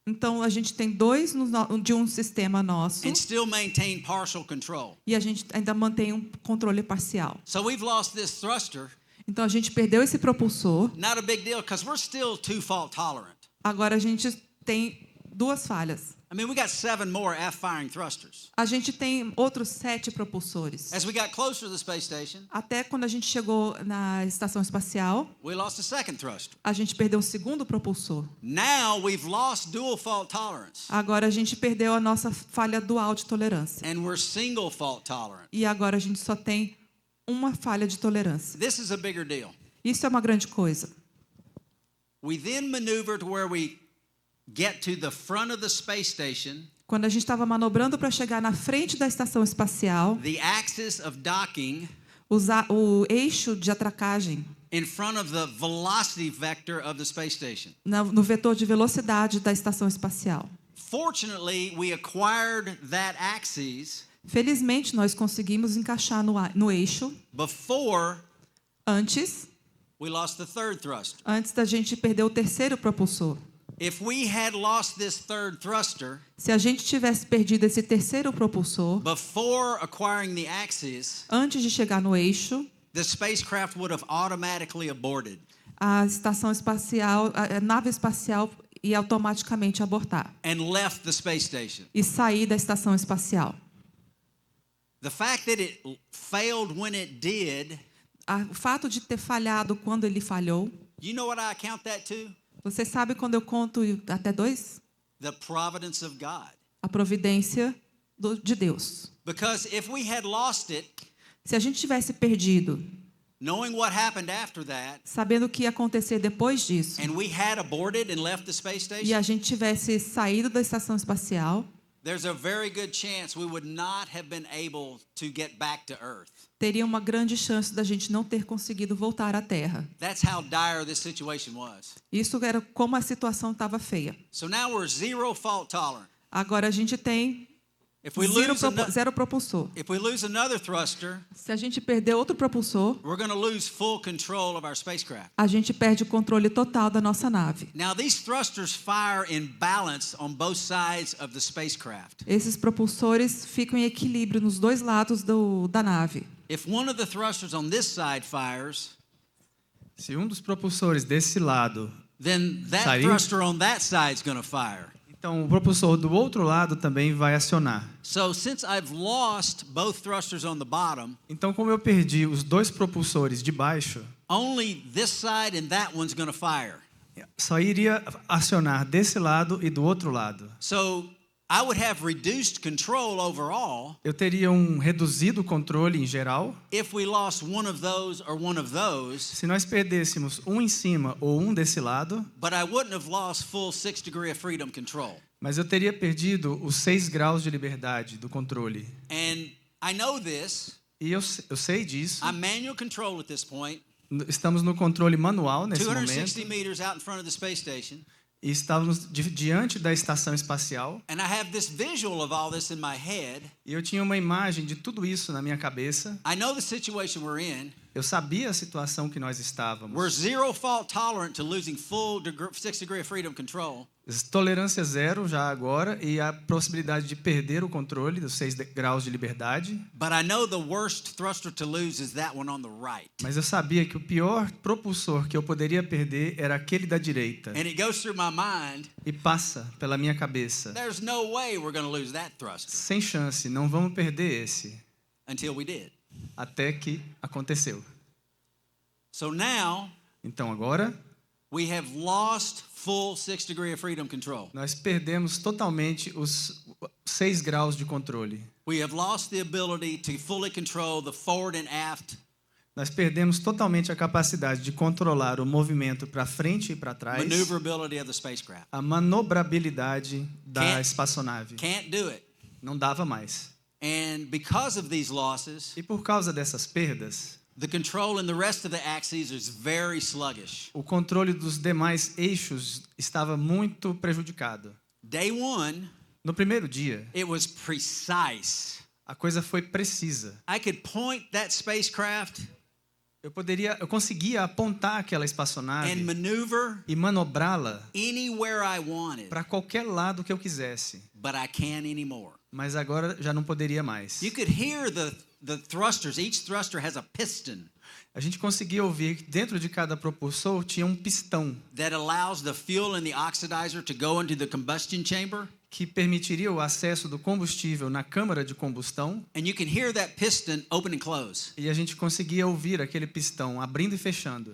Então a gente tem 2 de um sistema nosso. And still maintain partial control. E a gente ainda mantém um controle parcial. So we've lost this thruster. Então a gente perdeu esse propulsor. Not a big deal because we're still 2 fault tolerant. Agora a gente tem 2 falhas. I mean, we got 7 more aft-firing thrusters. A gente tem outros 7 propulsores. As we got closer to the space station, até quando a gente chegou na estação espacial, we lost a second thruster. A gente perdeu o segundo propulsor. Now we've lost dual fault tolerance. Agora a gente perdeu a nossa falha dual de tolerância. And we're single fault tolerant. E agora a gente só tem uma falha de tolerância. This is a bigger deal. Isso é uma grande coisa. We then maneuver to where we get to the front of the space station. Quando a gente estava manobrando para chegar na frente da estação espacial, the axis of docking, o eixo de atracagem, in front of the velocity vector of the space station. No vetor de velocidade da estação espacial. Fortunately, we acquired that axis. Felizmente, nós conseguimos encaixar no eixo. Before, antes, we lost the third thruster. Antes da gente perder o terceiro propulsor. If we had lost this third thruster, se a gente tivesse perdido esse terceiro propulsor, before acquiring the axis, antes de chegar no eixo, the spacecraft would have automatically aborted. A estação espacial, a nave espacial ia automaticamente abortar. And left the space station. E sair da estação espacial. The fact that it failed when it did, o fato de ter falhado quando ele falhou. You know what I count that to? Você sabe quando eu conto até 2? The providence of God. A providência de Deus. Because if we had lost it, se a gente tivesse perdido, knowing what happened after that, sabendo o que ia acontecer depois disso, and we had aborted and left the space station, e a gente tivesse saído da estação espacial, there's a very good chance we would not have been able to get back to Earth. Teria uma grande chance da gente não ter conseguido voltar à Terra. That's how dire this situation was. Isso era como a situação estava feia. So now we're zero fault tolerant. Agora a gente tem zero propulsor. If we lose another thruster, se a gente perder outro propulsor, we're going to lose full control of our spacecraft. A gente perde o controle total da nossa nave. Now these thrusters fire in balance on both sides of the spacecraft. Esses propulsores ficam em equilíbrio nos 2 lados da nave. If one of the thrusters on this side fires, se um dos propulsores desse lado then that sair, thruster on that side is going to fire. Então o propulsor do outro lado também vai acionar. So since I've lost both thrusters on the bottom, então como eu perdi os 2 propulsores de baixo, only this side and that one's going to fire. Só iria acionar desse lado e do outro lado. So I would have reduced control overall. Eu teria reduzido controle em geral. If we lost one of those or one of those. Se nós perdêssemos em cima ou desse lado. But I wouldn't have lost full 6 degrees of freedom control. Mas eu teria perdido os 6 graus de liberdade do controle. And I know this. E eu sei disso. I'm manual control at this point. Estamos no controle manual nesse 260 momento. meters out in front of the space station. E estávamos diante da estação espacial. And I have this visual of all this in my head. E eu tinha uma imagem de tudo isso na minha cabeça. I know the situation we're in. Eu sabia a situação que nós estávamos. We're zero fault tolerant to losing full 6 degrees of freedom control. Tolerância zero já agora e a possibilidade de perder o controle dos 6 graus de liberdade. But I know the worst thruster to lose is that one on the right. Mas eu sabia que o pior propulsor que eu poderia perder era aquele da direita. And it goes through my mind. E passa pela minha cabeça. There's no way we're going to lose that thruster. Sem chance, não vamos perder esse. Until we did. Até que aconteceu. So now, então agora, We have lost full 6 degree of freedom control. Nós perdemos totalmente os 6 graus de controle. We have lost the ability to fully control the forward and aft. Nós perdemos totalmente a capacidade de controlar o movimento para frente e para trás, Maneuverability of the spacecraft. a manobrabilidade da espaçonave. Can't do it. Não dava mais. And because of these losses, E por causa dessas perdas, the control in the rest of the axes is very sluggish. o controle dos demais eixos estava muito prejudicado. Day 1, No primeiro dia, it was precise. a coisa foi precisa. I could point that spacecraft Eu conseguia apontar aquela and espaçonave maneuver e manobrá-la anywhere I wanted, para qualquer lado que eu quisesse. but I can't anymore. Mas agora já não poderia mais. You could hear the thrusters. Each thruster has a piston A gente conseguia ouvir que dentro de cada propulsor tinha um pistão that allows the fuel in the oxidizer to go into the combustion chamber. que permitiria o acesso do combustível na câmara de combustão, And you can hear that piston open and close. e a gente conseguia ouvir aquele pistão abrindo e fechando.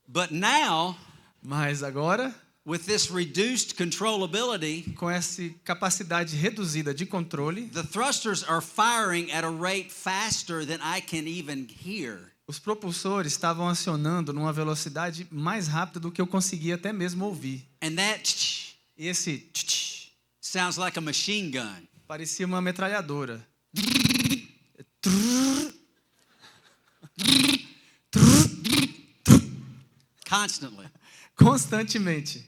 But now, Mas agora, with this reduced controllability, com essa capacidade reduzida de controle, the thrusters are firing at a rate faster than I can even hear. os propulsores estavam acionando numa velocidade mais rápida do que eu conseguia até mesmo ouvir. And that E esse sounds like a machine gun. parecia uma metralhadora. Constantly. Constantemente.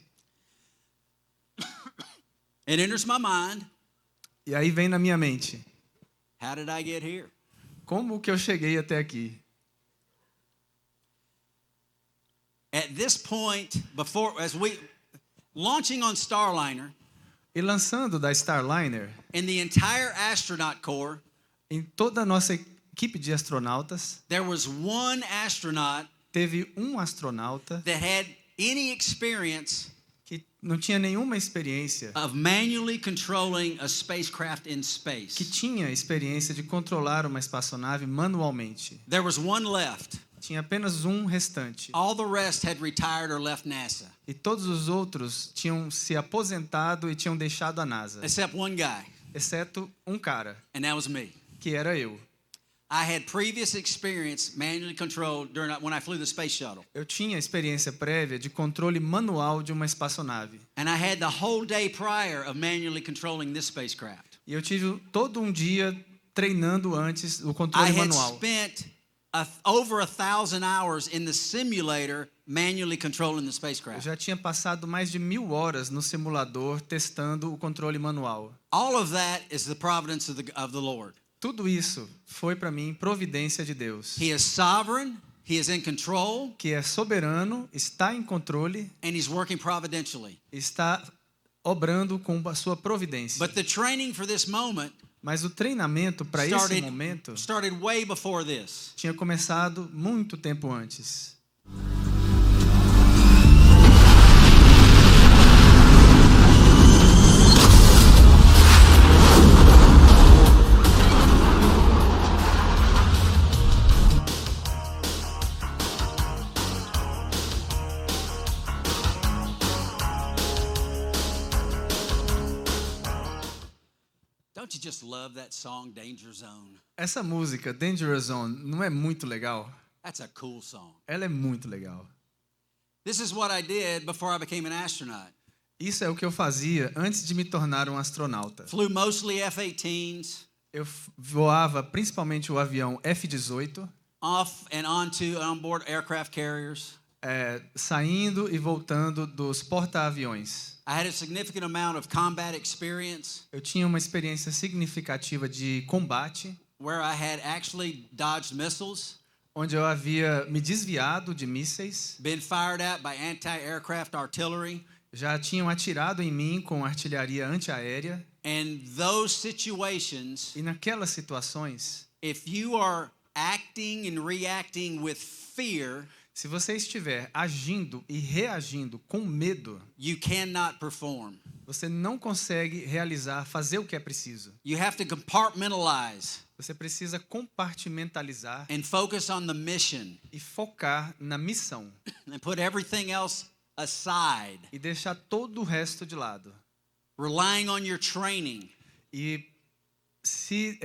It enters my mind, E aí vem na minha mente, how did I get here? como que eu cheguei até aqui? At this point, launching on Starliner, E lançando da Starliner, in the entire astronaut corps, em toda a nossa equipe de astronautas, there was one astronaut teve um astronauta that had any experience que não tinha nenhuma experiência, of manually controlling a spacecraft in que space. tinha experiência de controlar uma espaçonave manualmente. There was one left. Tinha apenas um restante. All the rest had retired or left NASA, E todos os outros tinham se aposentado e tinham deixado a NASA, except one guy, exceto um cara, and that was me. que era eu. I had previous experience manually controlled when I flew the space shuttle. Eu tinha experiência prévia de controle manual de uma espaçonave. And I had the whole day prior of manually controlling this spacecraft. E eu tive todo um dia treinando antes o I controle had manual. spent over 1,000 hours in the simulator manually controlling the Eu spacecraft. já tinha passado mais de 1000 horas no simulador testando o controle manual. All of that is the providence of the Lord. Tudo isso foi para mim providência de Deus, He is sovereign, He is in control, que é soberano, está em controle, and He's working providentially. está obrando com a sua providência. But the training for this moment Mas o treinamento para esse momento started way before this. tinha começado muito tempo antes. Don't you just love that song, Danger Zone? Essa música, Dangerous Zone, não é muito legal? That's a cool song. Ela é muito legal. This is what I did before I became an astronaut. Isso é o que eu fazia antes de me tornar um astronauta. Flew mostly F-18s, Eu voava principalmente o avião F-18, off and onto onboard aircraft carriers. saindo e voltando dos porta-aviões. I had a significant amount of combat experience Eu tinha uma experiência significativa de combate, where I had actually dodged missiles, onde eu havia me desviado de mísseis, been fired at by anti-aircraft artillery, já tinham atirado em mim com artilharia antiaérea. and those situations, E naquelas situações, if you are acting and reacting with fear, se você estiver agindo e reagindo com medo, you cannot perform. Você não consegue fazer o que é preciso. You have to compartmentalize Você precisa compartimentalizar and focus on the mission e focar na missão and put everything else aside, e deixar todo o resto de lado. relying on your training. E se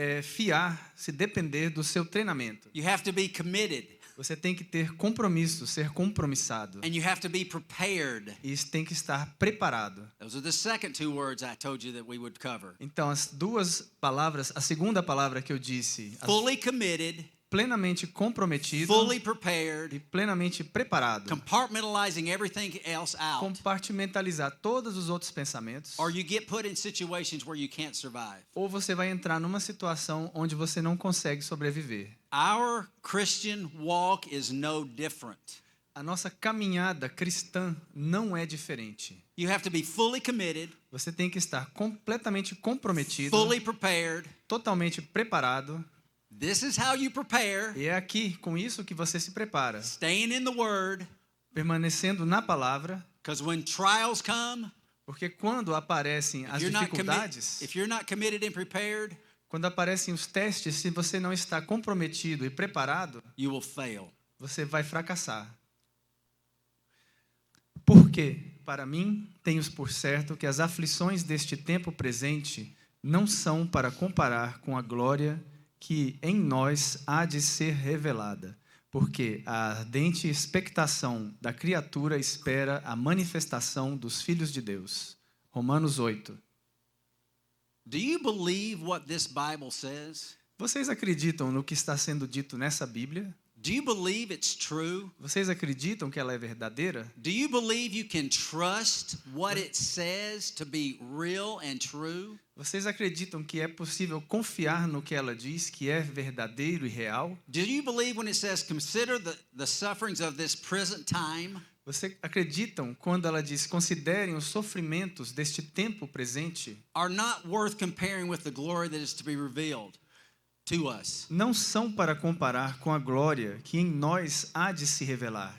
depender do seu treinamento. You have to be committed Você tem que ter compromisso, ser compromissado. and you have to be prepared. E tem que estar preparado. Those are the second two words I told you that we would cover. Então, as duas palavras, a segunda palavra que eu disse, Fully committed, plenamente comprometido fully prepared, e plenamente preparado. compartmentalizing everything else out. Compartimentalizar todos os outros pensamentos. Or you get put in situations where you can't survive. Ou você vai entrar numa situação onde você não consegue sobreviver. Our Christian walk is no different. A nossa caminhada cristã não é diferente. You have to be fully committed, Você tem que estar completamente comprometido, fully prepared. totalmente preparado. This is how you prepare. E é aqui, com isso, que você se prepara. Staying in the Word, Permanecendo na palavra, because when trials come, porque quando aparecem as dificuldades, if you're not committed and prepared, quando aparecem os testes, se você não está comprometido e preparado, you will fail. você vai fracassar. Porque, para mim, tenho por certo que as aflições deste tempo presente não são para comparar com a glória que em nós há de ser revelada, porque a ardente expectação da criatura espera a manifestação dos filhos de Deus. Romanos 8. Do you believe what this Bible says? Vocês acreditam no que está sendo dito nessa Bíblia? Do you believe it's true? Vocês acreditam que ela é verdadeira? Do you believe you can trust what it says to be real and true? Vocês acreditam que é possível confiar no que ela diz, que é verdadeiro e real? Do you believe when it says consider the sufferings of this present time? Vocês acreditam quando ela diz considerem os sofrimentos deste tempo presente? Are not worth comparing with the glory that is to be revealed to us. Não são para comparar com a glória que em nós há de se revelar.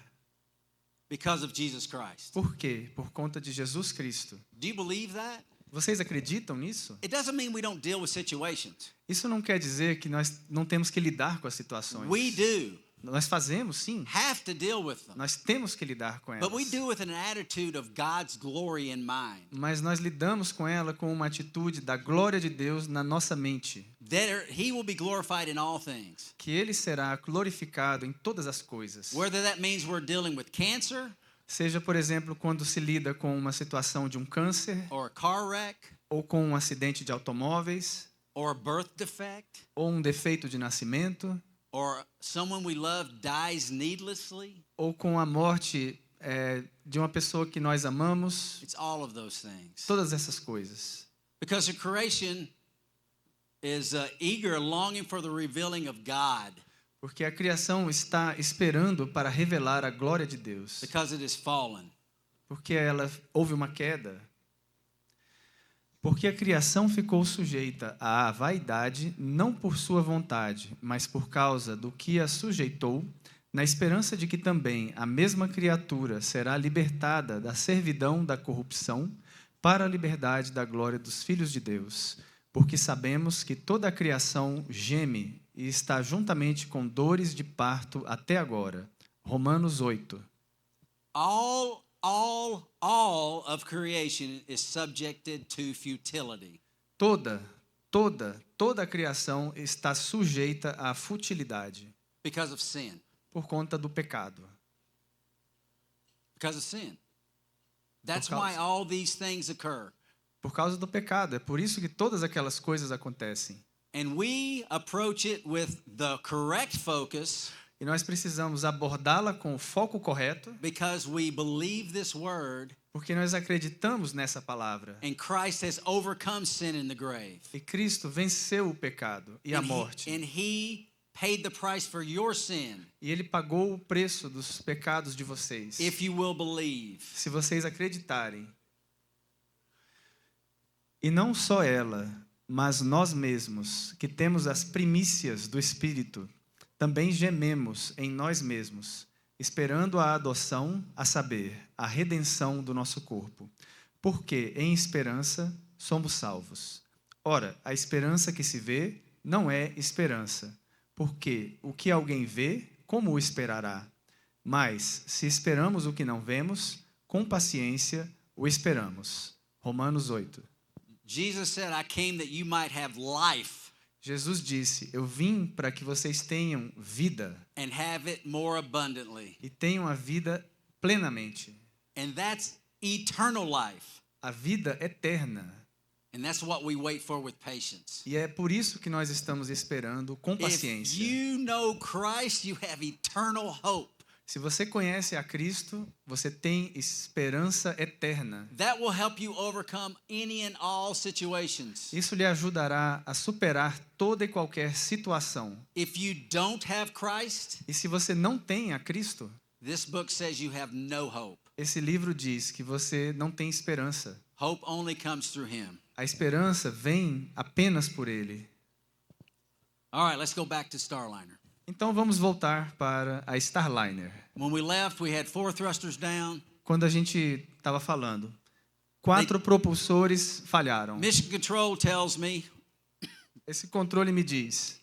Because of Jesus Christ. Por quê? Por conta de Jesus Cristo. Do you believe that? Vocês acreditam nisso? It doesn't mean we don't deal with situations. Isso não quer dizer que nós não temos que lidar com as situações. We do. Nós fazemos, sim. Have to deal with them. Nós temos que lidar com elas. But we do with an attitude of God's glory in mind. Mas nós lidamos com ela com uma atitude da glória de Deus na nossa mente. That he will be glorified in all things. Que ele será glorificado em todas as coisas. Whether that means we're dealing with cancer, seja, por exemplo, quando se lida com uma situação de um câncer, or a car wreck, ou com um acidente de automóveis, or a birth defect, ou um defeito de nascimento, or someone we love dies needlessly, ou com a morte de uma pessoa que nós amamos. It's all of those things. Todas essas coisas. Because the creation is eager, longing for the revealing of God. Porque a criação está esperando para revelar a glória de Deus. Because it is fallen. Porque houve uma queda. Porque a criação ficou sujeita à vaidade, não por sua vontade, mas por causa do que a sujeitou, na esperança de que também a mesma criatura será libertada da servidão da corrupção para a liberdade da glória dos filhos de Deus. Porque sabemos que toda a criação geme e está juntamente com dores de parto até agora. Romanos 8. All of creation is subjected to futility. Toda a criação está sujeita à futilidade. Because of sin. Por conta do pecado. Because of sin. That's why all these things occur. Por causa do pecado. É por isso que todas aquelas coisas acontecem. And we approach it with the correct focus. E nós precisamos abordá-la com o foco correto. Because we believe this word. Porque nós acreditamos nessa palavra. And Christ has overcome sin in the grave. E Cristo venceu o pecado e a morte. And he paid the price for your sin. E ele pagou o preço dos pecados de vocês. If you will believe. Se vocês acreditarem. E não só ela, mas nós mesmos, que temos as primícias do Espírito, também gememos em nós mesmos, esperando a adoção, a saber, a redenção do nosso corpo. Porque em esperança somos salvos. Ora, a esperança que se vê não é esperança, porque o que alguém vê, como o esperará? Mas, se esperamos o que não vemos, com paciência o esperamos. Romanos 8. Jesus said, I came that you might have life Jesus disse, eu vim para que vocês tenham vida and have it more abundantly. e tenham a vida plenamente. And that's eternal life. A vida eterna. And that's what we wait for with patience. E é por isso que nós estamos esperando com If paciência. you know Christ, you have eternal hope. Se você conhece a Cristo, você tem esperança eterna. That will help you overcome any and all situations. Isso lhe ajudará a superar toda e qualquer situação. If you don't have Christ, E se você não tem a Cristo, this book says you have no hope. esse livro diz que você não tem esperança. Hope only comes through him. A esperança vem apenas por Ele. All right, let's go back to Starliner. Então vamos voltar para a Starliner. When we left, we had 4 thrusters down. Quando a gente estava falando, 4 propulsores falharam. Mission control tells me, Esse controle me diz,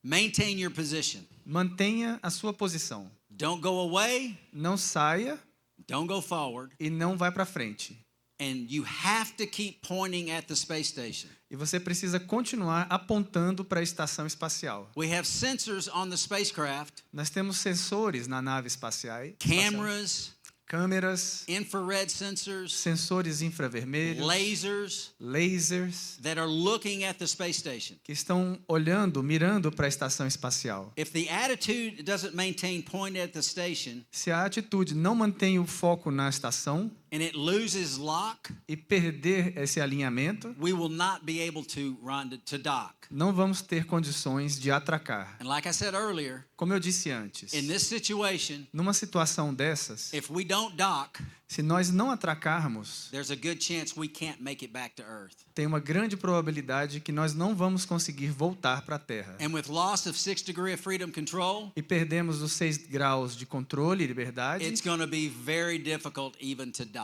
maintain your position. mantenha a sua posição. Don't go away, Não saia don't go forward, e não vai para frente. and you have to keep pointing at the space station. E você precisa continuar apontando para a estação espacial. We have sensors on the spacecraft, Nós temos sensores na nave espacial, cameras, câmeras, infrared sensors, sensores infravermelhos, lasers lasers, that are looking at the space station. que estão olhando, mirando para a estação espacial. If the attitude doesn't maintain point at the station Se a atitude não mantém o foco na estação and it loses lock, e perder esse alinhamento, we will not be able to run to dock. não vamos ter condições de atracar. And like I said earlier, Como eu disse antes, in this situation, numa situação dessas, if we don't dock, se nós não atracarmos, there's a good chance we can't make it back to Earth. tem uma grande probabilidade que nós não vamos conseguir voltar para a Terra. And with loss of 6 degrees of freedom control, E perdemos os 6 graus de controle e liberdade. it's going to be very difficult even to dock.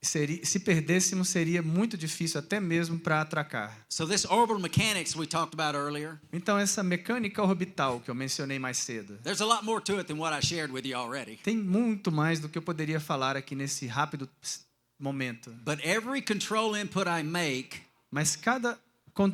Se perdêssemos, seria muito difícil até mesmo para atracar. So this orbital mechanics we talked about earlier, Então, essa mecânica orbital que eu mencionei mais cedo, there's a lot more to it than what I shared with you already. tem muito mais do que eu poderia falar aqui nesse rápido momento. But every control input I make Mas cada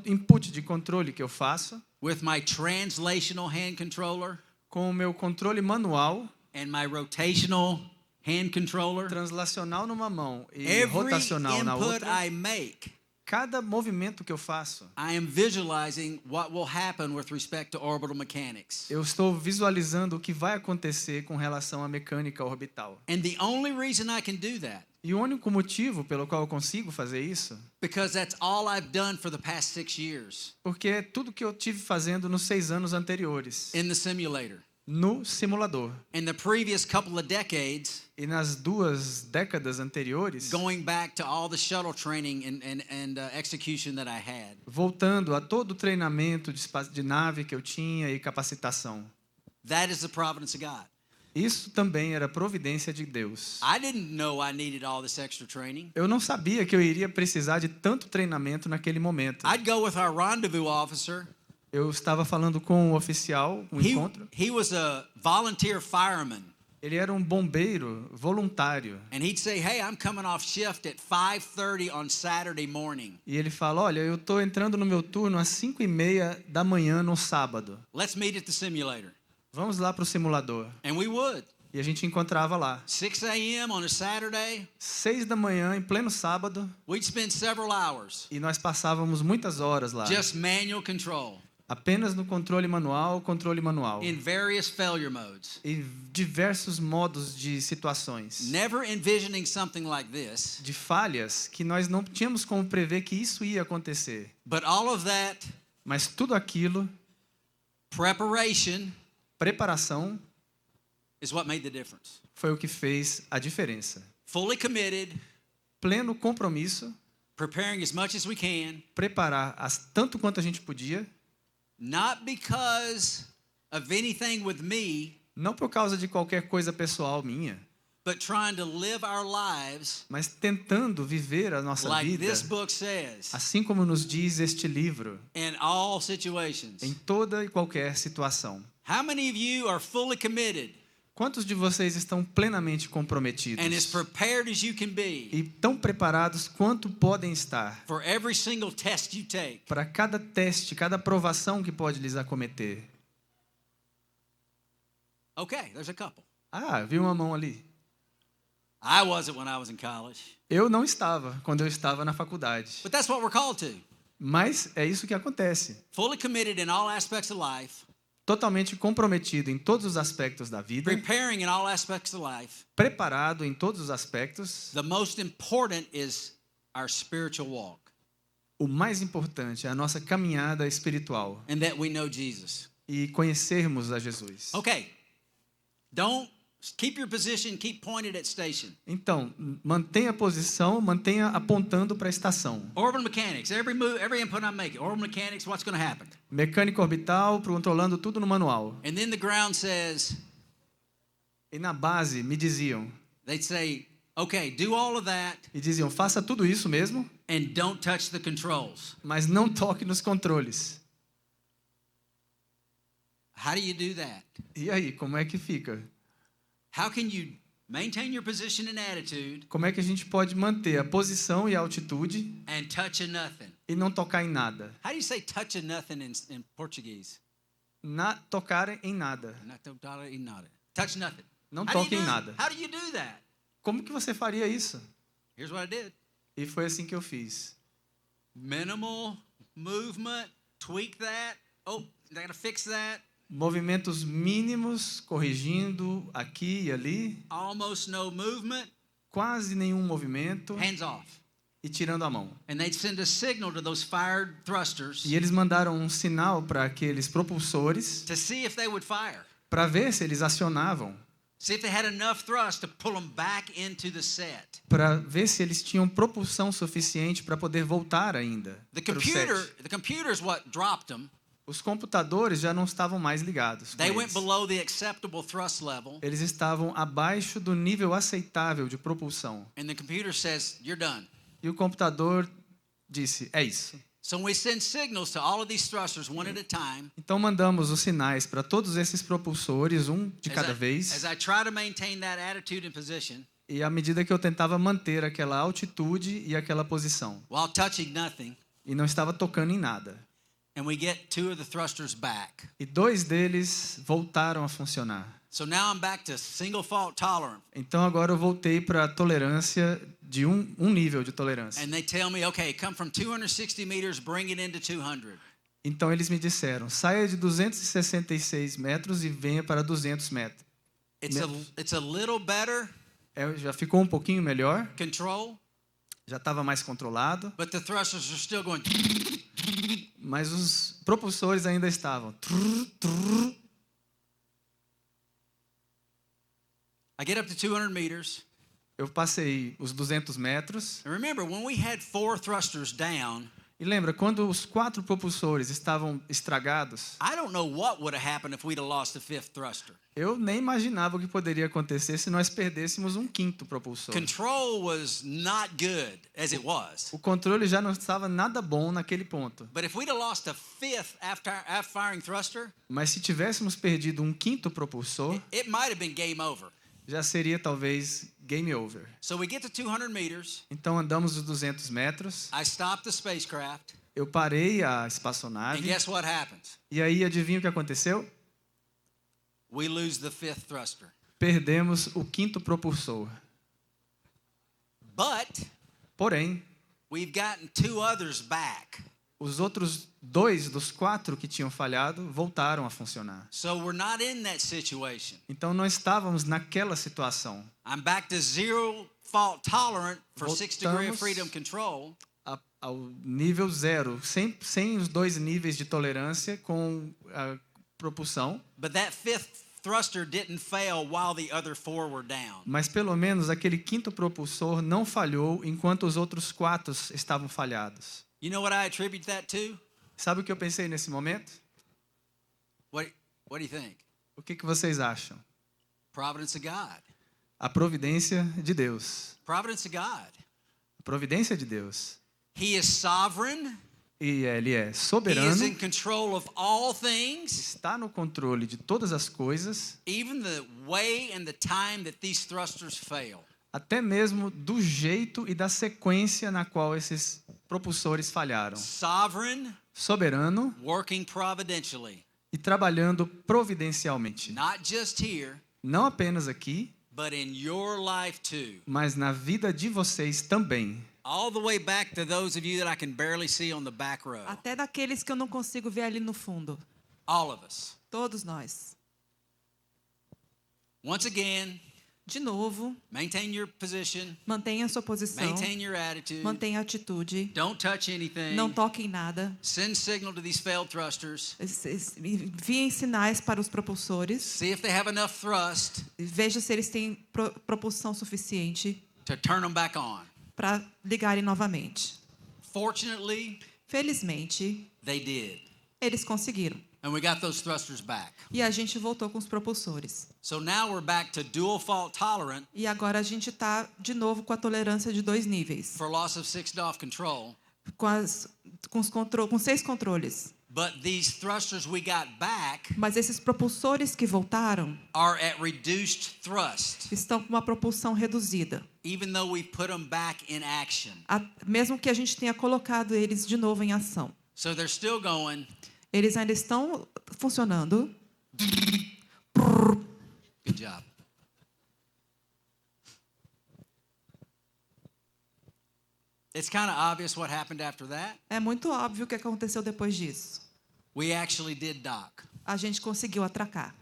input de controle que eu faço, with my translational hand controller com o meu controle manual, and my rotational hand controller, translacional numa mão e every rotacional na input outra, I make, cada movimento que eu faço, I am visualizing what will happen with respect to orbital mechanics. eu estou visualizando o que vai acontecer com relação à mecânica orbital. And the only reason I can do that, E o único motivo pelo qual eu consigo fazer isso, because that's all I've done for the past 6 years porque é tudo que eu tive fazendo nos 6 anos anteriores, in the simulator. no simulador. In the previous couple of decades, E nas 2 décadas anteriores, going back to all the shuttle training and execution that I had, voltando a todo o treinamento de nave que eu tinha e capacitação. that is the providence of God. Isso também era providência de Deus. I didn't know I needed all this extra training. Eu não sabia que eu iria precisar de tanto treinamento naquele momento. I'd go with our rendezvous officer. Eu estava falando com o oficial, um encontro. He was a volunteer fireman. Ele era um bombeiro voluntário. And he'd say, hey, I'm coming off shift at 5:30 on Saturday morning. E ele fala, olha, eu estou entrando no meu turno às 5:30 da manhã no sábado. Let's meet at the simulator. Vamos lá para o simulador. And we would. E a gente encontrava lá. 6 a.m. on a Saturday. 6 da manhã, em pleno sábado. We'd spend several hours. E nós passávamos muitas horas lá. Just manual control. Apenas no controle manual. In various failure modes. E diversos modos de situações. Never envisioning something like this. De falhas que nós não tínhamos como prever que isso ia acontecer. But all of that. Mas tudo aquilo. Preparation. Preparação. Is what made the difference. Foi o que fez a diferença. Fully committed. Pleno compromisso. Preparing as much as we can. Preparar tanto quanto a gente podia. Not because of anything with me. Não por causa de qualquer coisa pessoal minha. but trying to live our lives mas tentando viver a nossa like vida, this book says, assim como nos diz este livro, in all situations. em toda e qualquer situação. How many of you are fully committed Quantos de vocês estão plenamente comprometidos and as prepared as you can be e tão preparados quanto podem estar for every single test you take? para cada teste, cada provação que pode lhes acometer? Okay, there's a couple. Ah, vi uma mão ali. I wasn't when I was in college, Eu não estava quando eu estava na faculdade. but that's what we're called to. Mas é isso que acontece. Fully committed in all aspects of life, Totalmente comprometido em todos os aspectos da vida, preparing in all aspects of life. preparado em todos os aspectos. The most important is our spiritual walk O mais importante é a nossa caminhada espiritual and that we know Jesus. e conhecermos a Jesus. Okay, don't keep your position, keep pointed at station. Então, mantenha a posição, mantenha apontando para a estação. Orbital mechanics, every move, every input I'm making, orbital mechanics, what's going to happen? Mecânica orbital, controlando tudo no manual. And then the ground says, E na base me diziam, they'd say, okay, do all of that faça tudo isso mesmo, and don't touch the controls. mas não toque nos controles. How do you do that? E aí, como é que fica? How can you maintain your position and attitude Como é que a gente pode manter a posição e a altitude and touch a nothing? e não tocar em nada? How do you say touch a nothing in Portuguese? Tocar em nada. Touch nothing. Não How do you toque em do- nada. How do you do that? Como que você faria isso? Here's what I did. E foi assim que eu fiz. Minimal movement, tweak that. Oh, I gotta fix that. Movimentos mínimos, corrigindo aqui e ali, Almost no movement, quase nenhum movimento hands off. e tirando a mão. And they'd send a signal to those fired thrusters E eles mandaram um sinal para aqueles propulsores to see if they would fire. para ver se eles acionavam, See if they had enough thrust to pull them back into the set. para ver se eles tinham propulsão suficiente para poder voltar ainda. The para o computer is what dropped them. Os computadores já não estavam mais ligados. com They went eles. below the acceptable thrust level, Eles estavam abaixo do nível aceitável de propulsão. and the computer says, you're done. E o computador disse, é isso. So we send signals to all of these thrusters one at a time. Então mandamos os sinais para todos esses propulsores, um de cada As vez. I try to maintain that attitude and position, E à medida que eu tentava manter aquela altitude e aquela posição. while touching nothing, E não estava tocando em nada. and we get two of the thrusters back. E 2 deles voltaram a funcionar. So now I'm back to single fault tolerant. Então agora eu voltei para a tolerância de um nível de tolerância. And they tell me, okay, come from 260 meters, bring it into 200. Então eles me disseram, saia de 266 metros e venha para 200 metros. It's a little better Já ficou um pouquinho melhor, control, já estava mais controlado, but the thrusters are still going. mas os propulsores ainda estavam. I get up to 200 meters. Eu passei os 200 metros. And remember, when we had 4 thrusters down, E lembra, quando os 4 propulsores estavam estragados, I don't know what would have happened if we'd have lost the 5th thruster. eu nem imaginava o que poderia acontecer se nós perdêssemos um 5º propulsor. Control was not good as it was. O controle já não estava nada bom naquele ponto. But if we'd have lost the 5th after firing thruster, Mas se tivéssemos perdido um 5º propulsor, it might have been game over. já seria talvez game over. So we get to 200 meters. Então andamos os 200 metros, I stop the spacecraft. eu parei a And espaçonave, guess what happens? e aí adivinha o que aconteceu? We lose the 5th thruster. Perdemos o 5º propulsor. But Porém, we've gotten 2 others back. os outros 2 dos 4 que tinham falhado voltaram a funcionar. So we're not in that situation. Então não estávamos naquela situação. I'm back to zero fault tolerant for 6 degree of Voltamos freedom control. Ao nível 0, sem os 2 níveis de tolerância com a propulsão, But that 5th thruster didn't fail while the other 4 were down. mas pelo menos aquele 5º propulsor não falhou enquanto os outros 4 estavam falhados. You know what I attribute that to? Sabe o que eu pensei nesse momento? What do you think? O que vocês acham? Providence of God. A providência de Deus. Providence of God. A providência de Deus. He is sovereign. E Ele é He is soberano, in control of all things, está no controle de todas as coisas, even the way and the time that these thrusters fail. até mesmo do jeito e da sequência na qual esses propulsores falharam. Sovereign, Soberano working providentially. e trabalhando providencialmente. Not just here, Não apenas aqui, but in your life too. mas na vida de vocês também. All the way back to those of you that I can barely see on the back row. Até daqueles que eu não consigo ver ali no fundo. All of us. Todos nós. Once again, De novo, maintain your position, mantenha a sua posição. maintain your attitude. Mantenha a atitude. Don't touch anything. Não toque em nada. Send signal to these failed thrusters. Enviem sinais para os propulsores. See if they have enough thrust Veja se eles têm propulsão suficiente to turn them back on. para ligarem novamente. Fortunately, Felizmente, they did. eles conseguiram. And we got those thrusters back. E a gente voltou com os propulsores. So now we're back to dual fault tolerant E agora a gente está de novo com a tolerância de 2 níveis. for loss of 6 DOF control. Com 6 controles. But these thrusters we got back Mas esses propulsores que voltaram are at reduced thrust, estão com uma propulsão reduzida. even though we put them back in action. Mesmo que a gente tenha colocado eles de novo em ação. So they're still going. Eles ainda estão funcionando. Good job. It's kind of obvious what happened after that. É muito óbvio o que aconteceu depois disso. We actually did dock. A gente conseguiu atracar.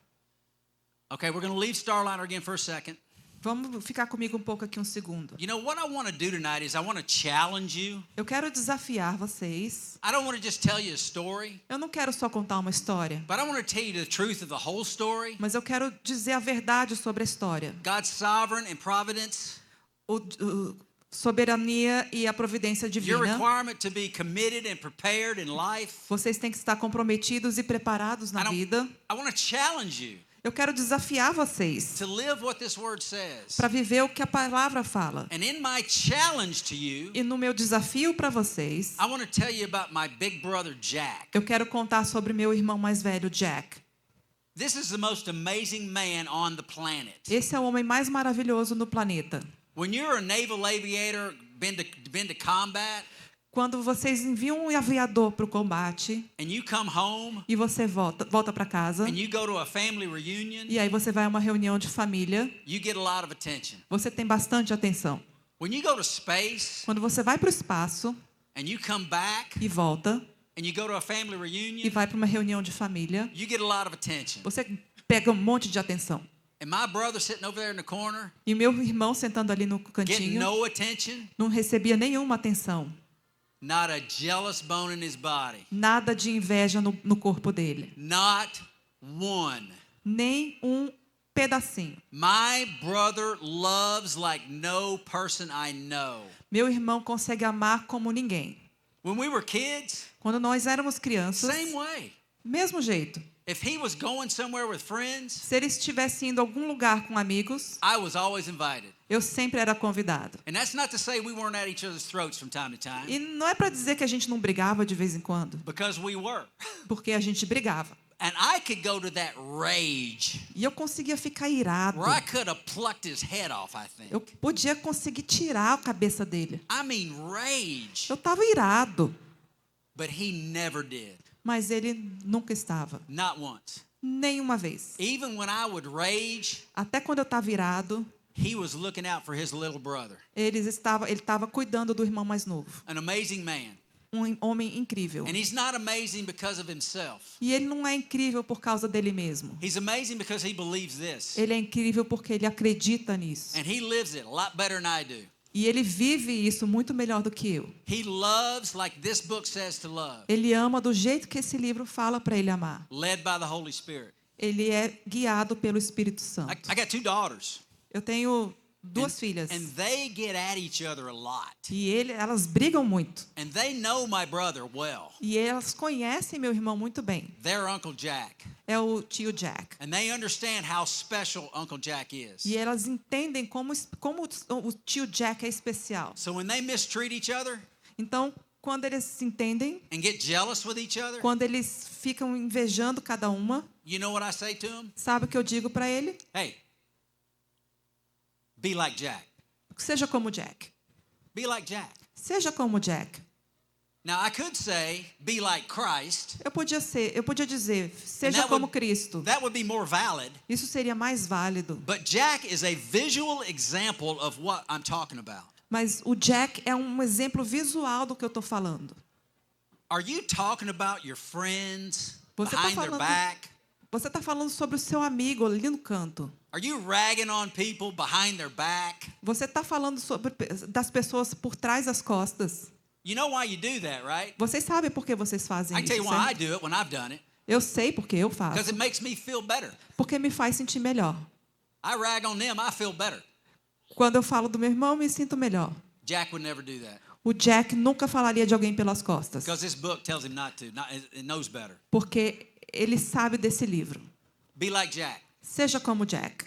Okay, we're going to leave Starliner again for a second. Vamos ficar comigo um pouco aqui um segundo. You know what I want to do tonight is I want to challenge you. Eu quero desafiar vocês. I don't want to just tell you a story, Eu não quero só contar uma história, but I want to tell you the truth of the whole story. mas eu quero dizer a verdade sobre a história. God's sovereign and providence. Soberania e a providência Your divina. requirement to be committed and prepared in life. Vocês têm que estar comprometidos e preparados na vida. I want to challenge you Eu quero desafiar vocês to live what this word says. para viver o que a palavra fala. And in my challenge to you, E no meu desafio para vocês, I want to tell you about my big brother Jack. eu quero contar sobre meu irmão mais velho, Jack. This is the most amazing man on the planet. Esse é o homem mais maravilhoso no planeta. When you're a naval aviator, been to combat, Quando vocês enviam um aviador para o combate and you come home, e você volta para casa, and you go to a family reunion, e aí você vai a uma reunião de família, you get a lot of attention. você tem bastante atenção. When you go to space, Quando você vai para o espaço and you come back, e volta, and you go to a family e reunion, vai para uma reunião de família, you get a lot of attention. você pega um monte de atenção. And my brother sitting over there in the corner, E o meu irmão sentando ali no getting cantinho no attention, não recebia nenhuma atenção. not a jealous bone in his body, Nada de inveja no corpo dele. not one. Nem um pedacinho. My brother loves like no person I know. Meu irmão consegue amar como ninguém. When we were kids, Quando nós éramos crianças, same way. mesmo jeito. If he was going somewhere with friends, Se ele estivesse indo a algum lugar com amigos, I was always invited. eu sempre era convidado. And that's not to say we weren't at each other's throats from time to time, E não é para dizer que a gente não brigava de vez em quando, because we were. porque a gente brigava. And I could go to that rage E eu conseguia ficar irado. where I could have plucked his head off, I think. Eu podia conseguir tirar a cabeça dele. I mean rage. Eu estava irado, But he never did. mas ele nunca estava. Not once. Nenhuma vez. Even when I would rage, Até quando eu estava irado, he was looking out for his little brother. ele estava cuidando do irmão mais novo. An amazing man. Um homem incrível. And he's not amazing because of himself. E ele não é incrível por causa dele mesmo. He's amazing because he believes this. Ele é incrível porque ele acredita nisso. And he lives it a lot better than I do. E ele vive isso muito melhor do que eu. He loves like this book says to love. Ele ama do jeito que esse livro fala para ele amar. Led by the Holy Spirit. Ele é guiado pelo Espírito Santo. I got 2 daughters. Eu tenho duas filhas. And they get at each other a lot. E elas brigam muito. And they know my brother well. E elas conhecem meu irmão muito bem. They're Uncle Jack. É o tio Jack. And they understand how special Uncle Jack is. E elas entendem como o tio Jack é especial. So when they mistreat each other, então, quando eles se entendem, and get jealous with each other, quando eles ficam invejando cada uma, you know what I say to them? sabe o que eu digo para ele? Hey, be like Jack. Seja como Jack. Be like Jack. Seja como Jack. Now I could say, be like Christ. Eu podia dizer, seja como Cristo. That would be more valid. Isso seria mais válido. But Jack is a visual example of what I'm talking about. Mas o Jack é um exemplo visual do que eu estou falando. Are you talking about your friends Você behind their back? Você está falando sobre o seu amigo ali no canto. Are you ragging on people behind their back? Você está falando das pessoas por trás das costas. You know why you do that, right? Vocês sabem por que vocês fazem I can tell isso, you why I certo? do it when I've done it. Eu sei porque eu faço. Because it makes me feel better. Porque me faz sentir melhor. I rag on them, I feel better. Quando eu falo do meu irmão, eu me sinto melhor. Jack would never do that. O Jack nunca falaria de alguém pelas costas. Because this book tells him not to. It knows better. Porque ele sabe desse livro. Be like Jack. Seja como Jack.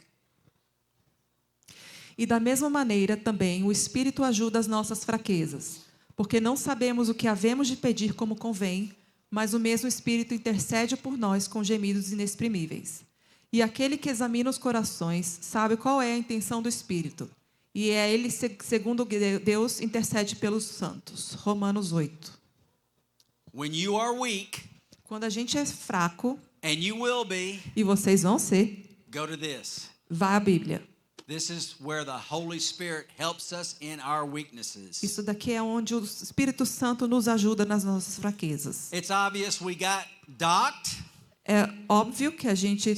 E da mesma maneira também o Espírito ajuda as nossas fraquezas, porque não sabemos o que havemos de pedir como convém, mas o mesmo Espírito intercede por nós com gemidos inexprimíveis. E aquele que examina os corações sabe qual é a intenção do Espírito, e é ele, segundo Deus, intercede pelos santos. Romanos 8. When you are weak, quando a gente é fraco, and you will be, e vocês vão ser, go to this. vá à Bíblia. This is where the Holy Spirit helps us in our weaknesses. Isso daqui é onde o Espírito Santo nos ajuda nas nossas fraquezas. It's obvious we got docked. É óbvio que a gente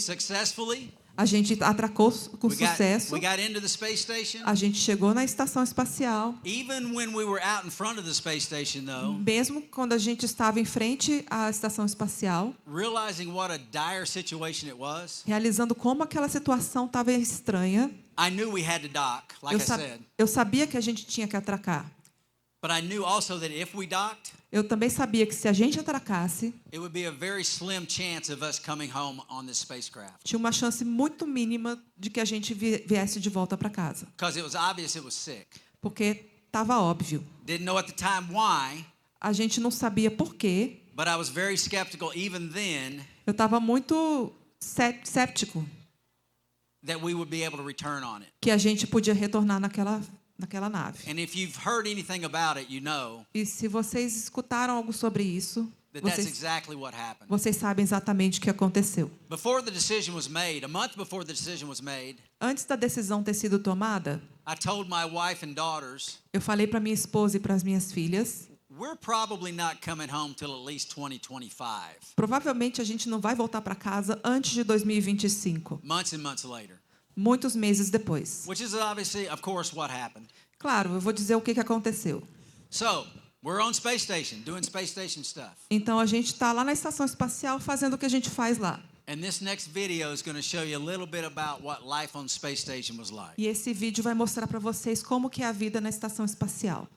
atracou com sucesso. We got into the space station. A gente chegou na estação espacial. Even when we were out in front of the space station, though, mesmo quando a gente estava em frente à estação espacial, realizing what a dire situation it was, realizando como aquela situação estava estranha, I knew we had to dock, like I said. Eu sabia que a gente tinha que atracar. But I knew also that if we docked, eu também sabia que se a gente atracasse, it would be a very slim chance of us coming home on this spacecraft. Tinha uma chance muito mínima de que a gente viesse de volta para casa. Because it was obvious it was sick. Porque estava óbvio. Didn't know at the time why. A gente não sabia por quê. But I was very skeptical even then. Eu estava muito cético. That we would be able to return on it. Que a gente podia retornar naquela nave. And if you've heard anything about it, you know. E se vocês escutaram algo sobre isso, that's exactly what happened. Vocês sabem exatamente o que aconteceu. Before the decision was made, a month before the decision was made, antes da decisão ter sido tomada, I told my wife and daughters, eu falei para minha esposa e para as minhas filhas, we're probably not coming home till at least 2025. Provavelmente a gente não vai voltar para casa antes de 2025. Months and months later. Muitos meses depois. Which is obviously, of course, what happened. Claro, eu vou dizer o que aconteceu. So, we're on space station, doing space station stuff. Então a gente está lá na estação espacial fazendo o que a gente faz lá. And this next video is going to show you a little bit about what life on space station was like. E esse vídeo vai mostrar para vocês como que é a vida na estação espacial.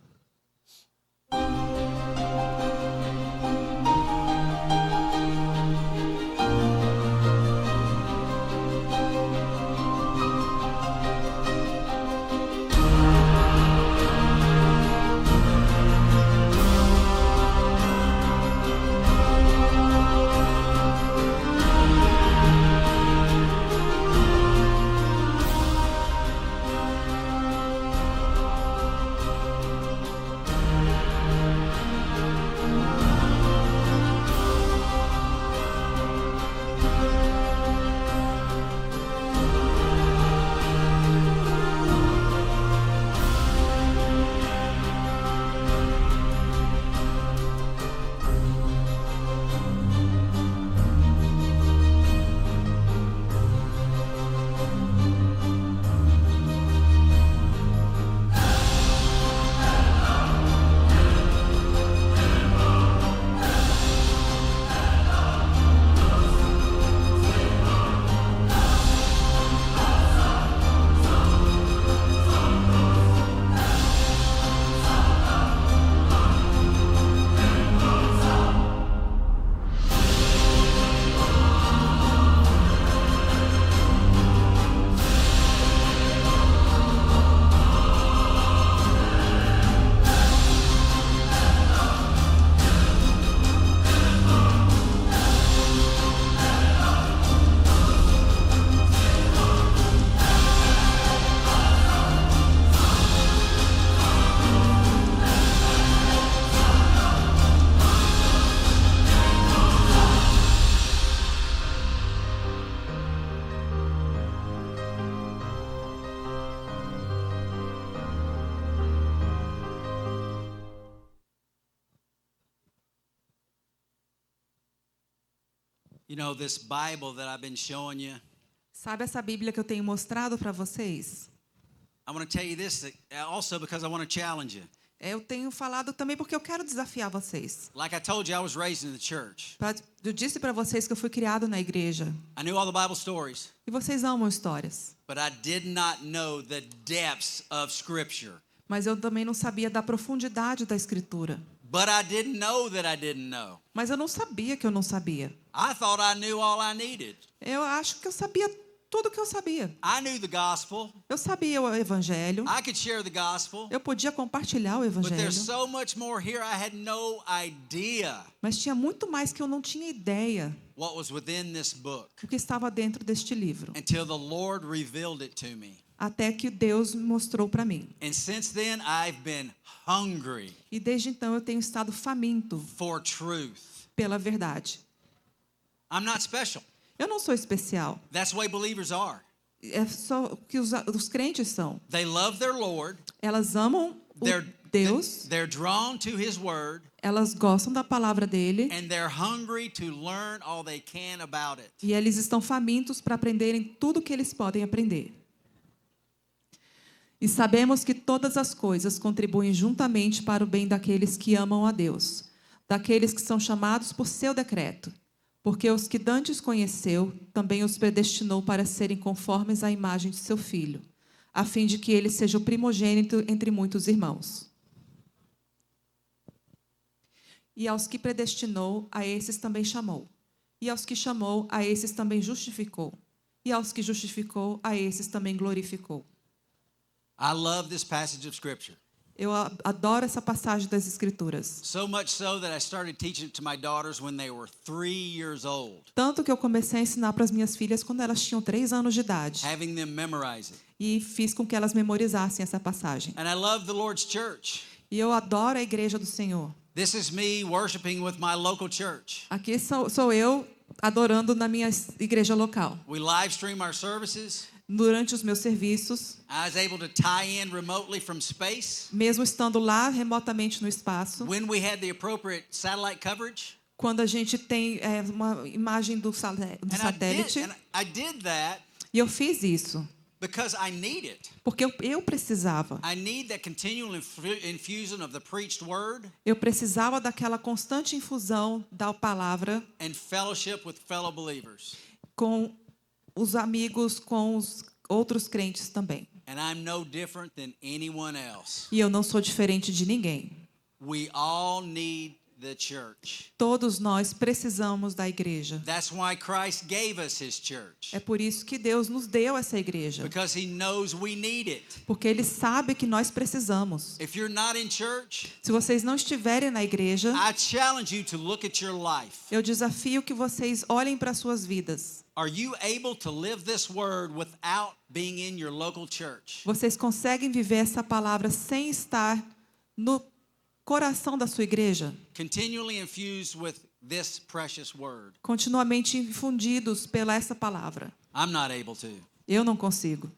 You know, this Bible that I've been showing you, Sabe essa Bíblia que eu tenho mostrado para vocês? I want to tell you this also because I want to challenge you. Eu tenho falado também porque eu quero desafiar vocês. Like I told you, I was raised in the church. Eu disse para vocês que eu fui criado na igreja. I knew all the Bible stories, E vocês amam histórias. but I did not know the depths of Scripture. Mas eu também não sabia da profundidade da Escritura. But I didn't know that I didn't know. Mas eu não sabia que eu não sabia. I thought I knew all I needed. Eu acho que eu sabia tudo que eu sabia. I knew the gospel. Eu sabia o Evangelho. I could share the gospel. Eu podia compartilhar o But there's Evangelho. so much more here I had no idea Mas tinha muito mais que eu não tinha ideia what was within this book do que estava dentro deste livro. until the Lord revealed it to me. Até que Deus mostrou para mim. And since then, I've been hungry E desde então eu tenho estado faminto for truth. pela verdade. I'm not special. Eu não sou especial. That's the way believers are. É só o que os crentes são. They love their Lord. Elas amam o Deus, They're drawn to His Word, elas gostam da palavra dele and they're hungry to learn all they can about it. e eles estão famintos para aprenderem tudo o que eles podem aprender. E sabemos que todas as coisas contribuem juntamente para o bem daqueles que amam a Deus, daqueles que são chamados por seu decreto. Porque os que dantes conheceu, também os predestinou para serem conformes à imagem de seu Filho, a fim de que ele seja o primogênito entre muitos irmãos. E aos que predestinou, a esses também chamou. E aos que chamou, a esses também justificou. E aos que justificou, a esses também glorificou. I love this passage of Scripture. Eu adoro essa passagem das Escrituras. So much so that I started teaching it to my daughters when they were 3 years old, Tanto que eu comecei a ensinar para as minhas filhas quando elas tinham 3 anos de idade. having them memorize it. E fiz com que elas memorizassem essa passagem. And I love the Lord's church. E eu adoro a igreja do Senhor. This is me worshiping with my local church. Aqui sou eu adorando na minha igreja local. We live stream our services. Durante os meus serviços, I was able to tie in remotely from space. mesmo estando lá remotamente no espaço, When we had the appropriate satellite coverage. quando a gente tem uma imagem do satélite, I did that e eu fiz isso because I need it. porque eu precisava. I need that continual infusion of the preached word Eu precisava daquela constante infusão da palavra and fellowship with fellow believers. com os amigos, com os outros crentes também. And I'm no different than anyone else. E eu não sou diferente de ninguém. We all need the church. Todos nós precisamos da igreja. That's why Christ gave us His church. É por isso que Deus nos deu essa igreja. Because He knows we need it. Porque Ele sabe que nós precisamos. If you're not in church, Se vocês não estiverem na igreja, I challenge you to look at your life. eu desafio que vocês olhem para as suas vidas. Are you able to live this word without being in your local church? Vocês conseguem viver essa palavra sem estar no coração da sua igreja? Continually infused with this precious word. Continuamente infundidos pela essa palavra. I'm not able to. Eu não consigo.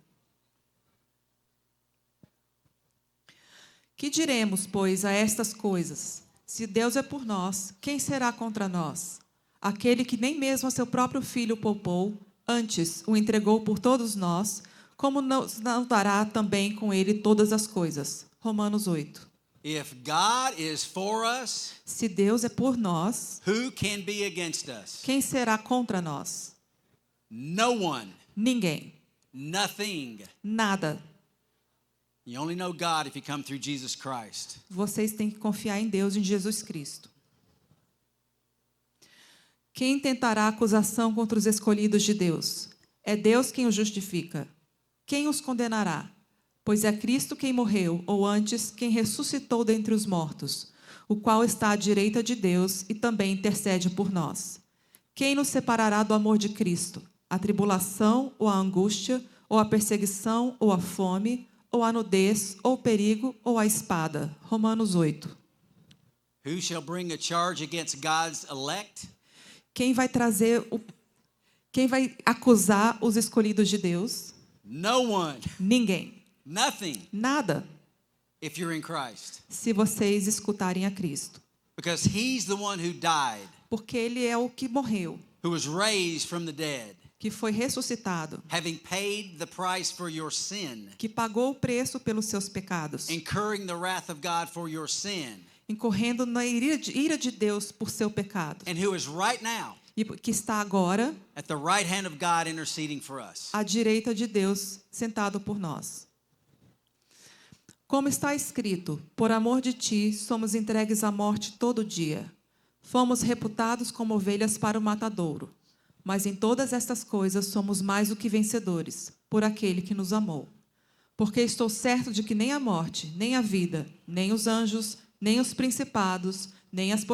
Que diremos, pois, a estas coisas? Se Deus é por nós, quem será contra nós? Aquele que nem mesmo a seu próprio filho poupou, antes o entregou por todos nós, como não dará também com ele todas as coisas? Romanos 8. If God is for us, Se Deus é por nós, who can be against us? quem será contra nós? No one, Ninguém. nothing. Nada. You only know God if you come through Jesus Christ. Vocês têm que confiar em Deus, em Jesus Cristo. Quem tentará acusação contra os escolhidos de Deus? É Deus quem os justifica. Quem os condenará? Pois é Cristo quem morreu, ou antes, quem ressuscitou dentre os mortos, o qual está à direita de Deus e também intercede por nós. Quem nos separará do amor de Cristo? A tribulação, ou a angústia, ou a perseguição, ou a fome, ou a nudez, ou o perigo, ou a espada? Romanos 8. Who shall bring a charge against God's elect? Quem vai acusar os escolhidos de Deus? No one, Ninguém. nothing, Nada. if you're in Christ. Se vocês escutarem a Cristo. Because He's the one who died porque ele é o que morreu, who was raised from the dead, que foi ressuscitado, having paid the price for your sin, que pagou o preço pelos seus pecados, incurring the wrath of God for your sin, incorrendo na ira de Deus por seu pecado, and who is right now e que está agora at the right hand of God interceding for us. à direita de Deus, sentado por nós. Como está escrito, por amor de ti somos entregues à morte todo dia. Fomos reputados como ovelhas para o matadouro. Mas em todas estas coisas somos mais do que vencedores, por aquele que nos amou. Porque estou certo de que nem a morte, nem a vida, nem os anjos, nem os principados, nem as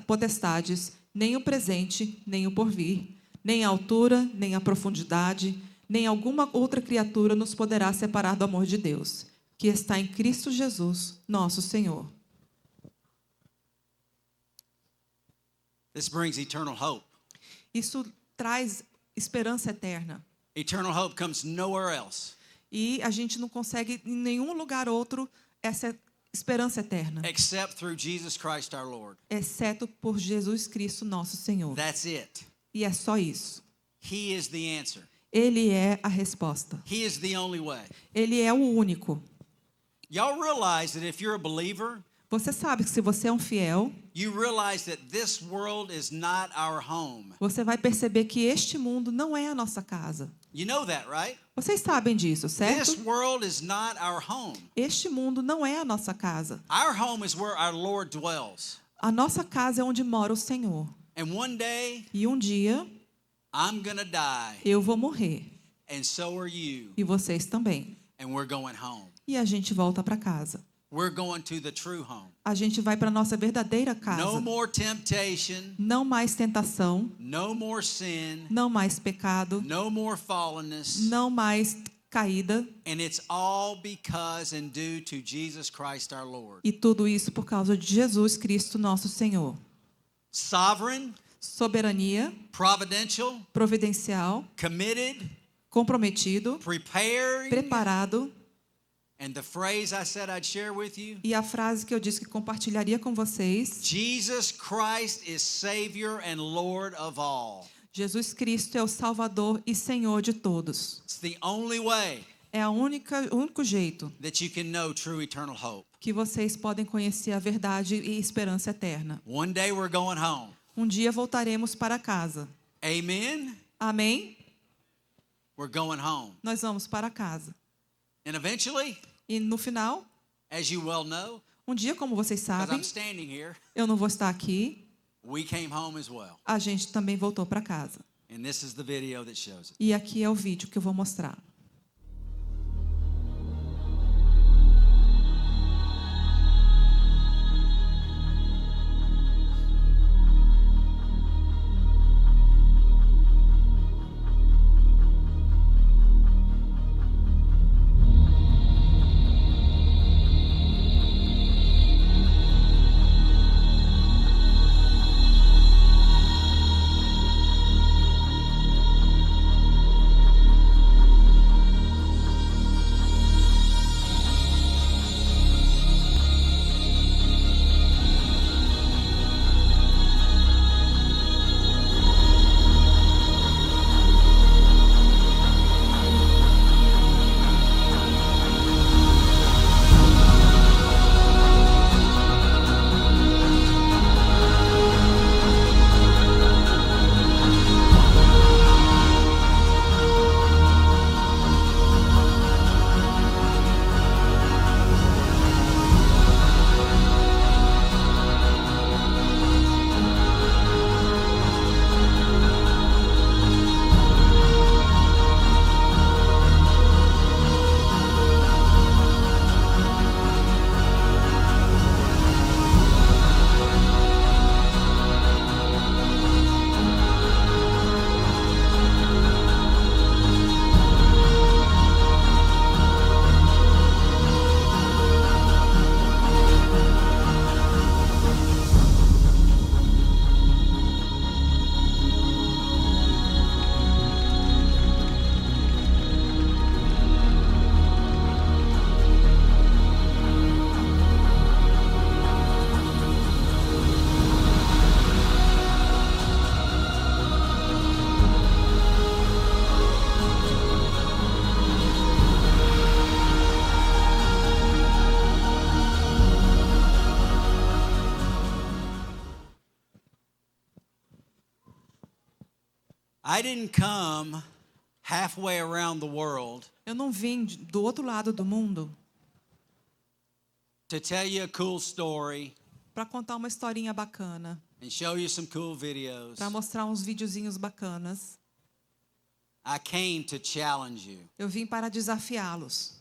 potestades, nem o presente, nem o porvir, nem a altura, nem a profundidade, nem alguma outra criatura nos poderá separar do amor de Deus, que está em Cristo Jesus, nosso Senhor. This brings eternal hope. Isso traz esperança eterna. Eternal hope comes nowhere else E a gente não consegue em nenhum lugar outro essa esperança eterna, except through Jesus Christ our Lord. exceto por Jesus Cristo, nosso Senhor. That's it. E é só isso. He is the answer. Ele é a resposta. He is the only way. Ele é o único. Y'all realize that if you're a believer, Você sabe que se você é um fiel, you realize that this world is not our home. você vai perceber que este mundo não é a nossa casa. You know that, right? Vocês sabem disso, This certo? world is not our home. Este mundo não é a nossa casa. Our home is where our Lord dwells. A nossa casa é onde mora o Senhor. And one day, E um dia I'm going to die, eu vou morrer. and so are you, E vocês também. and we're going home. E a gente volta para casa. We're going to the true home. A gente vai para nossa verdadeira No casa. more temptation, Não mais tentação, no more sin, não mais pecado, no more fallenness. não mais caída. And it's all because and due to Jesus Christ our Lord. E tudo isso por causa de Jesus Cristo, nosso Senhor. Sovereign, Soberania, providential, providencial, committed, comprometido, preparing. preparado. And the phrase I said I'd share with you, E a frase que eu disse que compartilharia com vocês: Jesus Christ is Savior and Lord of all. Jesus Cristo é o Salvador e Senhor de todos. It's the only way É o único jeito that you can know true eternal hope. que vocês podem conhecer a verdade e esperança eterna. One day we're going home. Um dia voltaremos para casa. Amen? Amém? We're going home. Nós vamos para casa. And eventually, E no final, as you well know, um dia, como vocês because sabem, I'm standing here, eu não vou estar aqui, we came home as well. a gente também voltou para casa. And this is the video that shows it. E aqui é o vídeo que eu vou mostrar. I didn't come halfway around the world Eu não vim do outro lado do mundo to tell you a cool story para contar uma historinha bacana, and show you some cool videos. para mostrar uns videozinhos bacanas. I came to challenge you Eu vim para desafiá-los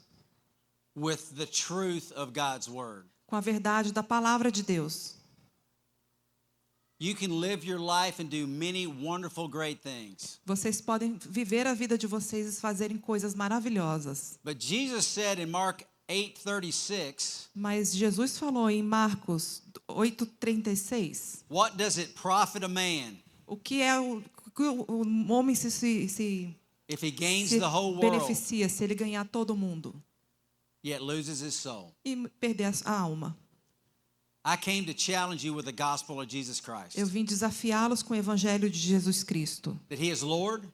with the truth of God's word. com a verdade da palavra de Deus. You can live your life and do many wonderful, great things. Vocês podem viver a vida de vocês e fazerem coisas maravilhosas. But Jesus said in Mark 8:36, Mas Jesus falou em Marcos 8:36, what does it profit a man o que é o homem se if he gains the whole world beneficia se ele ganhar todo mundo yet loses his soul? e perder a alma. I came to challenge you with the gospel of Jesus Christ. Eu vim desafiá-los com o evangelho de Jesus Cristo. That he is Lord,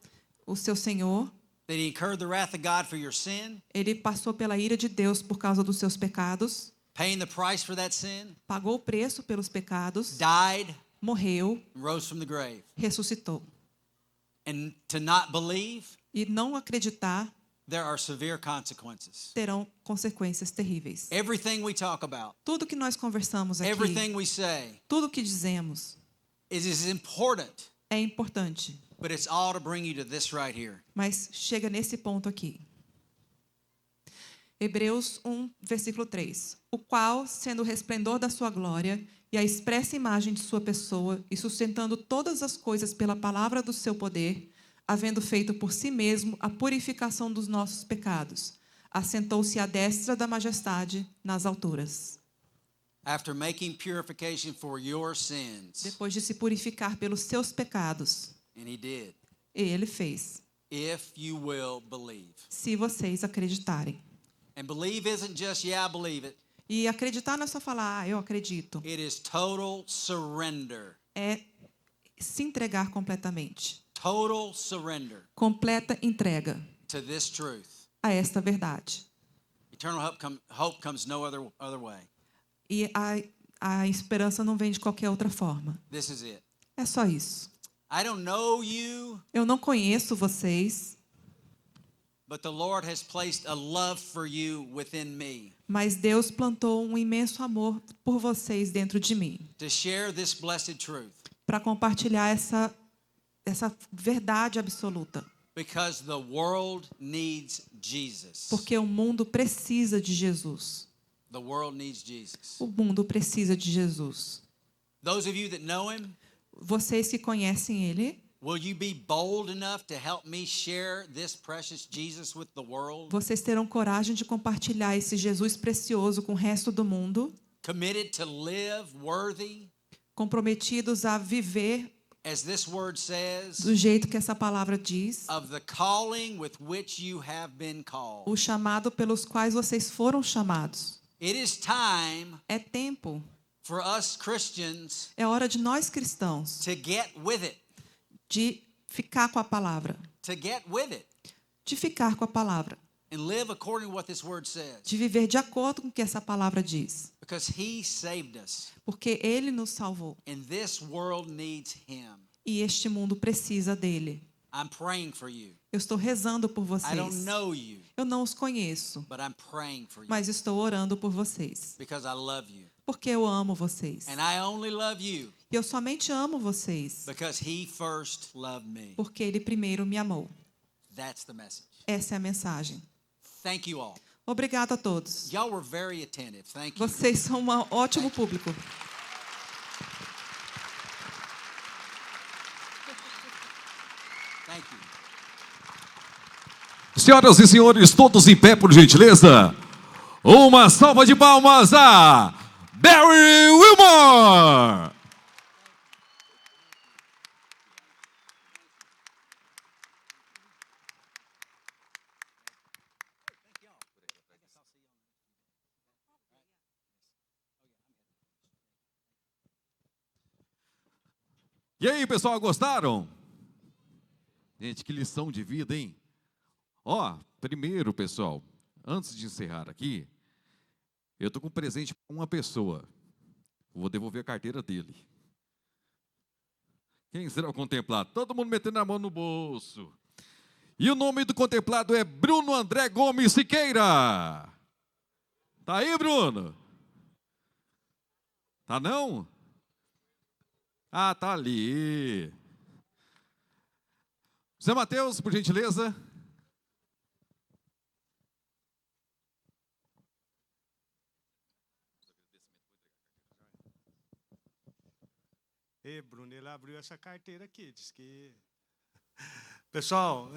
O seu Senhor, that he incurred the wrath of God for your sin, ele passou pela ira de Deus por causa dos seus pecados, paying the price for that sin, pagou o preço pelos pecados, died, morreu, and rose from the grave. ressuscitou. And to not believe, E não acreditar there are severe consequences. terão consequências terríveis. Everything we talk about, Tudo que nós conversamos aqui, everything we say tudo que dizemos is important, é importante, but it's all to bring you to this right here. mas chega nesse ponto aqui. Hebreus 1, versículo 3. O qual, sendo o resplendor da sua glória e a expressa imagem de sua pessoa, e sustentando todas as coisas pela palavra do seu poder, havendo feito por si mesmo a purificação dos nossos pecados, assentou-se à destra da majestade nas alturas. After making purification for your sins, Depois de se purificar pelos seus pecados, and he did, ele fez, if you will believe. se vocês acreditarem. And believe isn't just, yeah, I believe it. E acreditar não é só falar, eu acredito. It is total surrender. É se entregar completamente. Total surrender Completa entrega to this truth. a esta verdade. Eternal hope comes no other way. E a esperança não vem de qualquer outra forma. This is it. É só isso. I don't know you, Eu não conheço vocês, but the Lord has placed a love for you within me mas Deus plantou um imenso amor por vocês dentro de mim, to share this blessed truth, para compartilhar essa verdade absoluta. because the world needs Jesus. Porque o mundo precisa de Jesus. The world needs Jesus. O mundo precisa de Jesus. Those of you that know him, Vocês que conhecem ele, will you be bold enough to help me share this precious Jesus with the world? vocês terão coragem de compartilhar esse Jesus precioso com o resto do mundo, Committed to live worthy, comprometidos a viver as this word says, do jeito que essa palavra diz, of the calling with which you have been called. o chamado pelos quais vocês foram chamados. It is time É tempo, for us Christians é hora de nós cristãos to get with it. de ficar com a palavra, To get with it de ficar com a palavra, and live according to what this word says. de viver de acordo com o que essa palavra diz, Because he saved us, porque ele nos salvou and this world needs him. e este mundo precisa dele. I'm praying for you. Eu estou rezando por I don't vocês. know you, Eu não os conheço, but I'm praying for you mas estou orando por vocês, because I love you. porque eu amo vocês. And I only love you E eu somente amo vocês, because he first loved me. porque ele primeiro me amou. That's the message. Essa é a mensagem. Thank you all. Obrigado a todos. Y'all were very attentive. Thank you. Vocês são um ótimo público. Thank you. Senhoras e senhores, todos em pé, por gentileza. Uma salva de palmas a Barry Wilmore. E aí, pessoal, gostaram? Gente, que lição de vida, hein? Ó, primeiro, pessoal, antes de encerrar aqui, eu estou com um presente para uma pessoa. Vou devolver a carteira dele. Quem será o contemplado? Todo mundo metendo a mão no bolso. E o nome do contemplado é Bruno André Gomes Siqueira. Tá aí, Bruno? Tá não? Ah, tá ali. Zé Mateus, por gentileza. Ei, Bruno, ele abriu essa carteira aqui, diz que... Pessoal,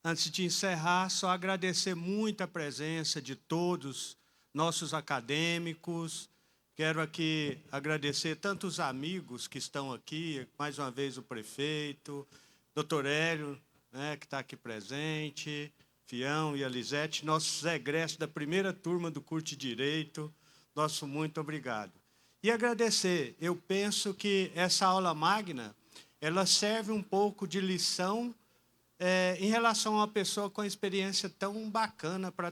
antes de encerrar, só agradecer muito a presença de todos nossos acadêmicos. Quero aqui agradecer tantos amigos que estão aqui, mais uma vez o prefeito, doutor Hélio, né, que está aqui presente, Fião e a Lisete, nossos egressos da primeira turma do curso de Direito, nosso muito obrigado. E agradecer, eu penso que essa aula magna, ela serve um pouco de lição em relação a uma pessoa com experiência tão bacana para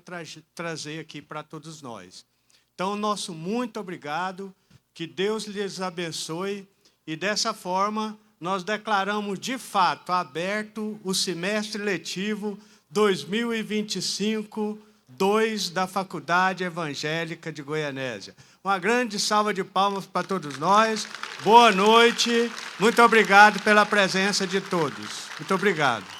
trazer aqui para todos nós. Então, nosso muito obrigado, que Deus lhes abençoe, e dessa forma nós declaramos de fato aberto o semestre letivo 2025-2 da Faculdade Evangélica de Goianésia. Uma grande salva de palmas para todos nós. Boa noite. Muito obrigado pela presença de todos. Muito obrigado.